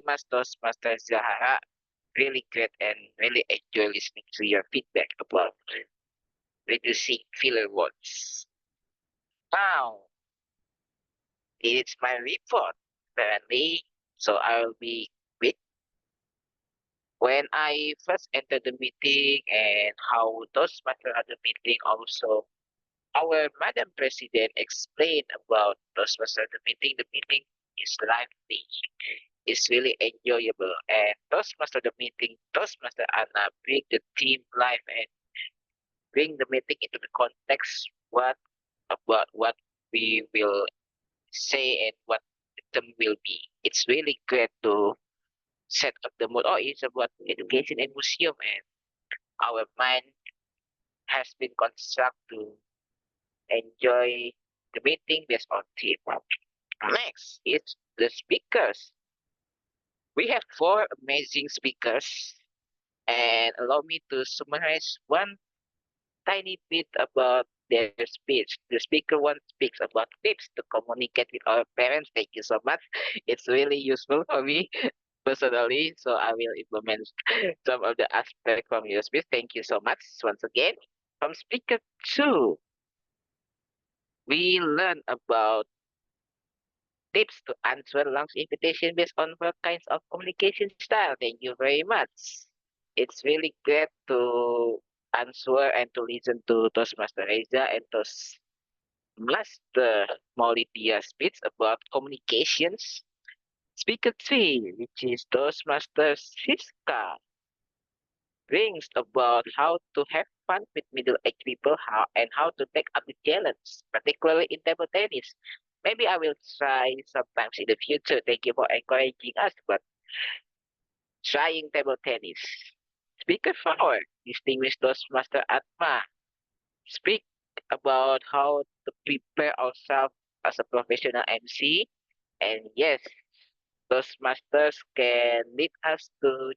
much, Toastmaster Zahara. Really great and really enjoy listening to your feedback about reducing filler words. Now, it's my report, apparently, so I'll be quick. When I first entered the meeting and how those matter at the meeting also, our Madam President explained about Toastmaster the meeting is lively. It's really enjoyable. And Toastmaster the meeting, Toastmaster Anna bring the team live and bring the meeting into the context what about what we will say and what the term will be. It's really great to set up the mood. Oh, it's about education and museum, and our mind has been constructed to enjoy the meeting based on theme. Next is the speakers. We have four amazing speakers, and allow me to summarize one tiny bit about their speech. The speaker one speaks about tips to communicate with our parents. Thank you so much. It's really useful for me personally, so I will implement some of the aspects from your speech. Thank you so much once again. From speaker two, we learn about tips to answer long invitation based on what kinds of communication style. Thank you very much. It's really great to answer and to listen to Toastmaster Reza and Toastmaster Maulidia speech about communications. Speaker 3, which is Toastmaster Siska, brings about how to have fun with middle-aged people and how to take up the challenge, particularly in table tennis. Maybe I will try sometimes in the future. Thank you for encouraging us, but trying table tennis. Speaker 4, distinguished Toastmaster Atma, speak about how to prepare ourselves as a professional MC. And yes, Toastmasters can lead us to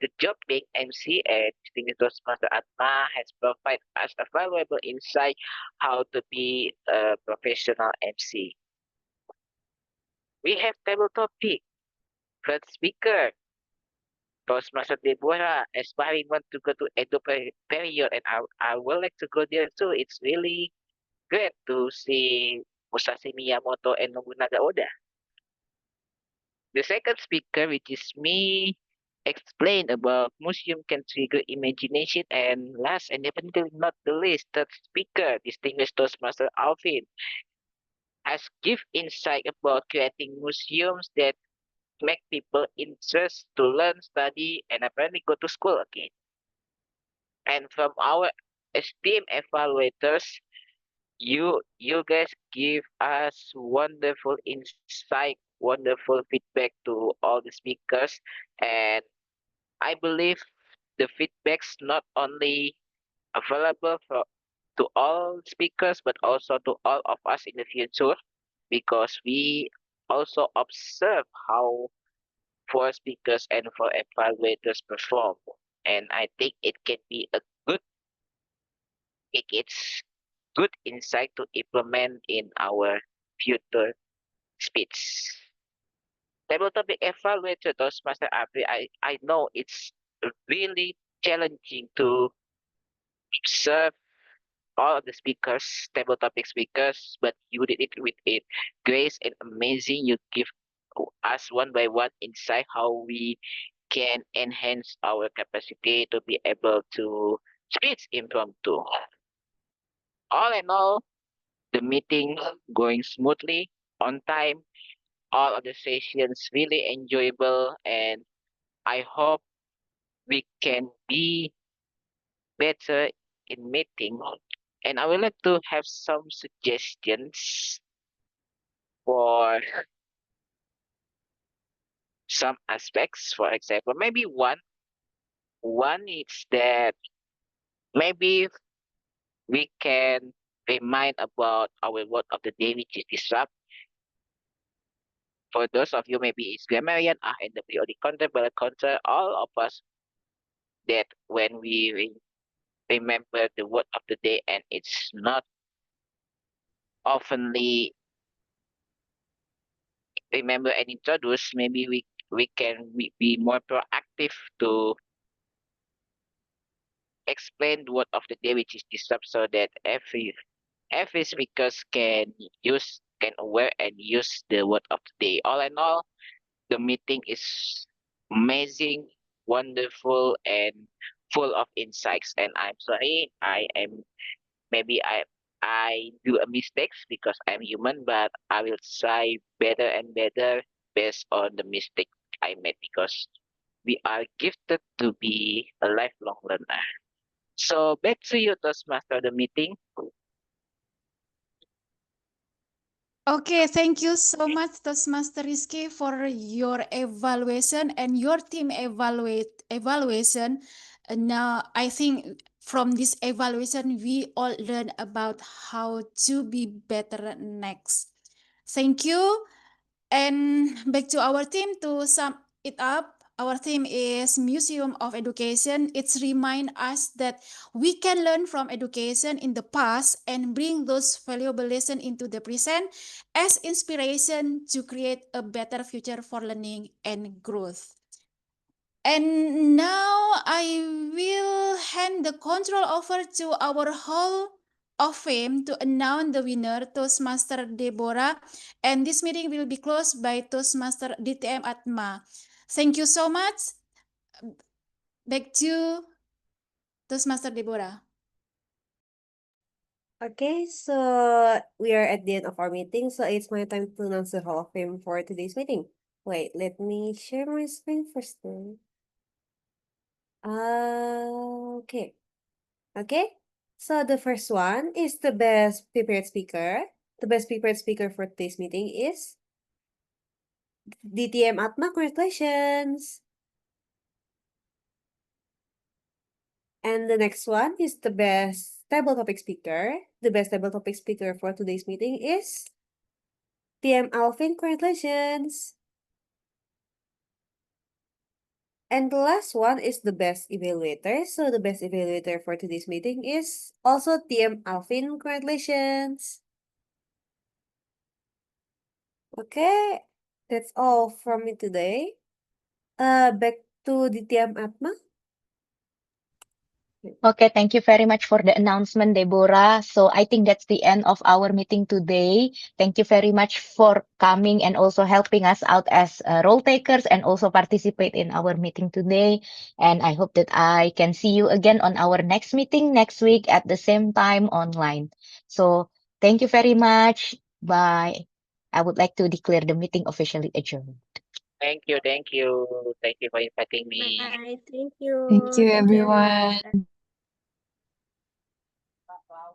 the job being MC, and distinguished Toastmaster Atma has provided us a valuable insight how to be a professional MC. We have table topic. First speaker, Toastmaster Deborah, aspiring want to go to Edo period, and I would like to go there too. It's really great to see Musashi Miyamoto and Nobunaga Oda. The second speaker, which is me, explain about museum can trigger imagination, and last and definitely not the least, third speaker, distinguished Toastmaster Alvin, has give insight about creating museums that make people interest to learn, study, and apparently go to school again. And from our esteemed evaluators, you guys give us wonderful insight, wonderful feedback to all the speakers, and I believe the feedbacks not only available to all speakers, but also to all of us in the future, because we also observe how for speakers and for evaluators perform. And I think it can be a good it's good insight to implement in our future speech. Table topic evaluator Toastmaster April, I know it's really challenging to observe all of the speakers, table topic speakers, but you did it with it grace and amazing. You give us one by one insight how we can enhance our capacity to be able to speak impromptu. All in all, the meeting going smoothly, on time, all of the sessions really enjoyable, and I hope we can be better in meeting. And I would like to have some suggestions for some aspects. For example, maybe one is that maybe we can remind about our word of the day, which is disrupt. For those of you maybe it's grammarian, and the periodic counter, all of us that when we remember the word of the day and it's not oftenly remember and introduce, maybe we can be more proactive to explain the word of the day, which is disrupt, so that every speakers can aware and use the word of the day. All in all, the meeting is amazing, wonderful, and full of insights. And I'm sorry, maybe I do a mistakes because I'm human, but I will try better and better based on the mistake I made, because we are gifted to be a lifelong learner. So back to you, Toastmaster, the meeting. Okay, thank you so much, Toastmaster Rizky, for your evaluation and your team evaluation. And now I think from this evaluation, we all learn about how to be better next. Thank you. And back to our theme to sum it up. Our theme is Museum of Education. It's remind us that we can learn from education in the past and bring those valuable lessons into the present as inspiration to create a better future for learning and growth. And now I will hand the control over to our Hall of Fame to announce the winner, Toastmaster Deborah. And this meeting will be closed by Toastmaster DTM Atma. Thank you so much. Back to Toastmaster Deborah. Okay, so we are at the end of our meeting, so it's my time to announce the Hall of Fame for today's meeting. Wait, let me share my screen first. Okay. Okay, so the first one is the best prepared speaker. The best prepared speaker for today's meeting is DTM Atma. Congratulations. And the next one is the best table topic speaker. The best table topic speaker for today's meeting is TM Alvin. Congratulations. And the last one is the best evaluator. So the best evaluator for today's meeting is also TM Alvin. Congratulations. Okay, that's all from me today. Back to DTM Atma. Okay, thank you very much for the announcement, Deborah. So I think that's the end of our meeting today. Thank you very much for coming and also helping us out as role takers and also participate in our meeting today. And I hope that I can see you again on our next meeting next week at the same time online. So thank you very much. Bye. I would like to declare the meeting officially adjourned. Thank you for inviting me. Bye. Thank you. Thank you, Thank you, everyone. everyone.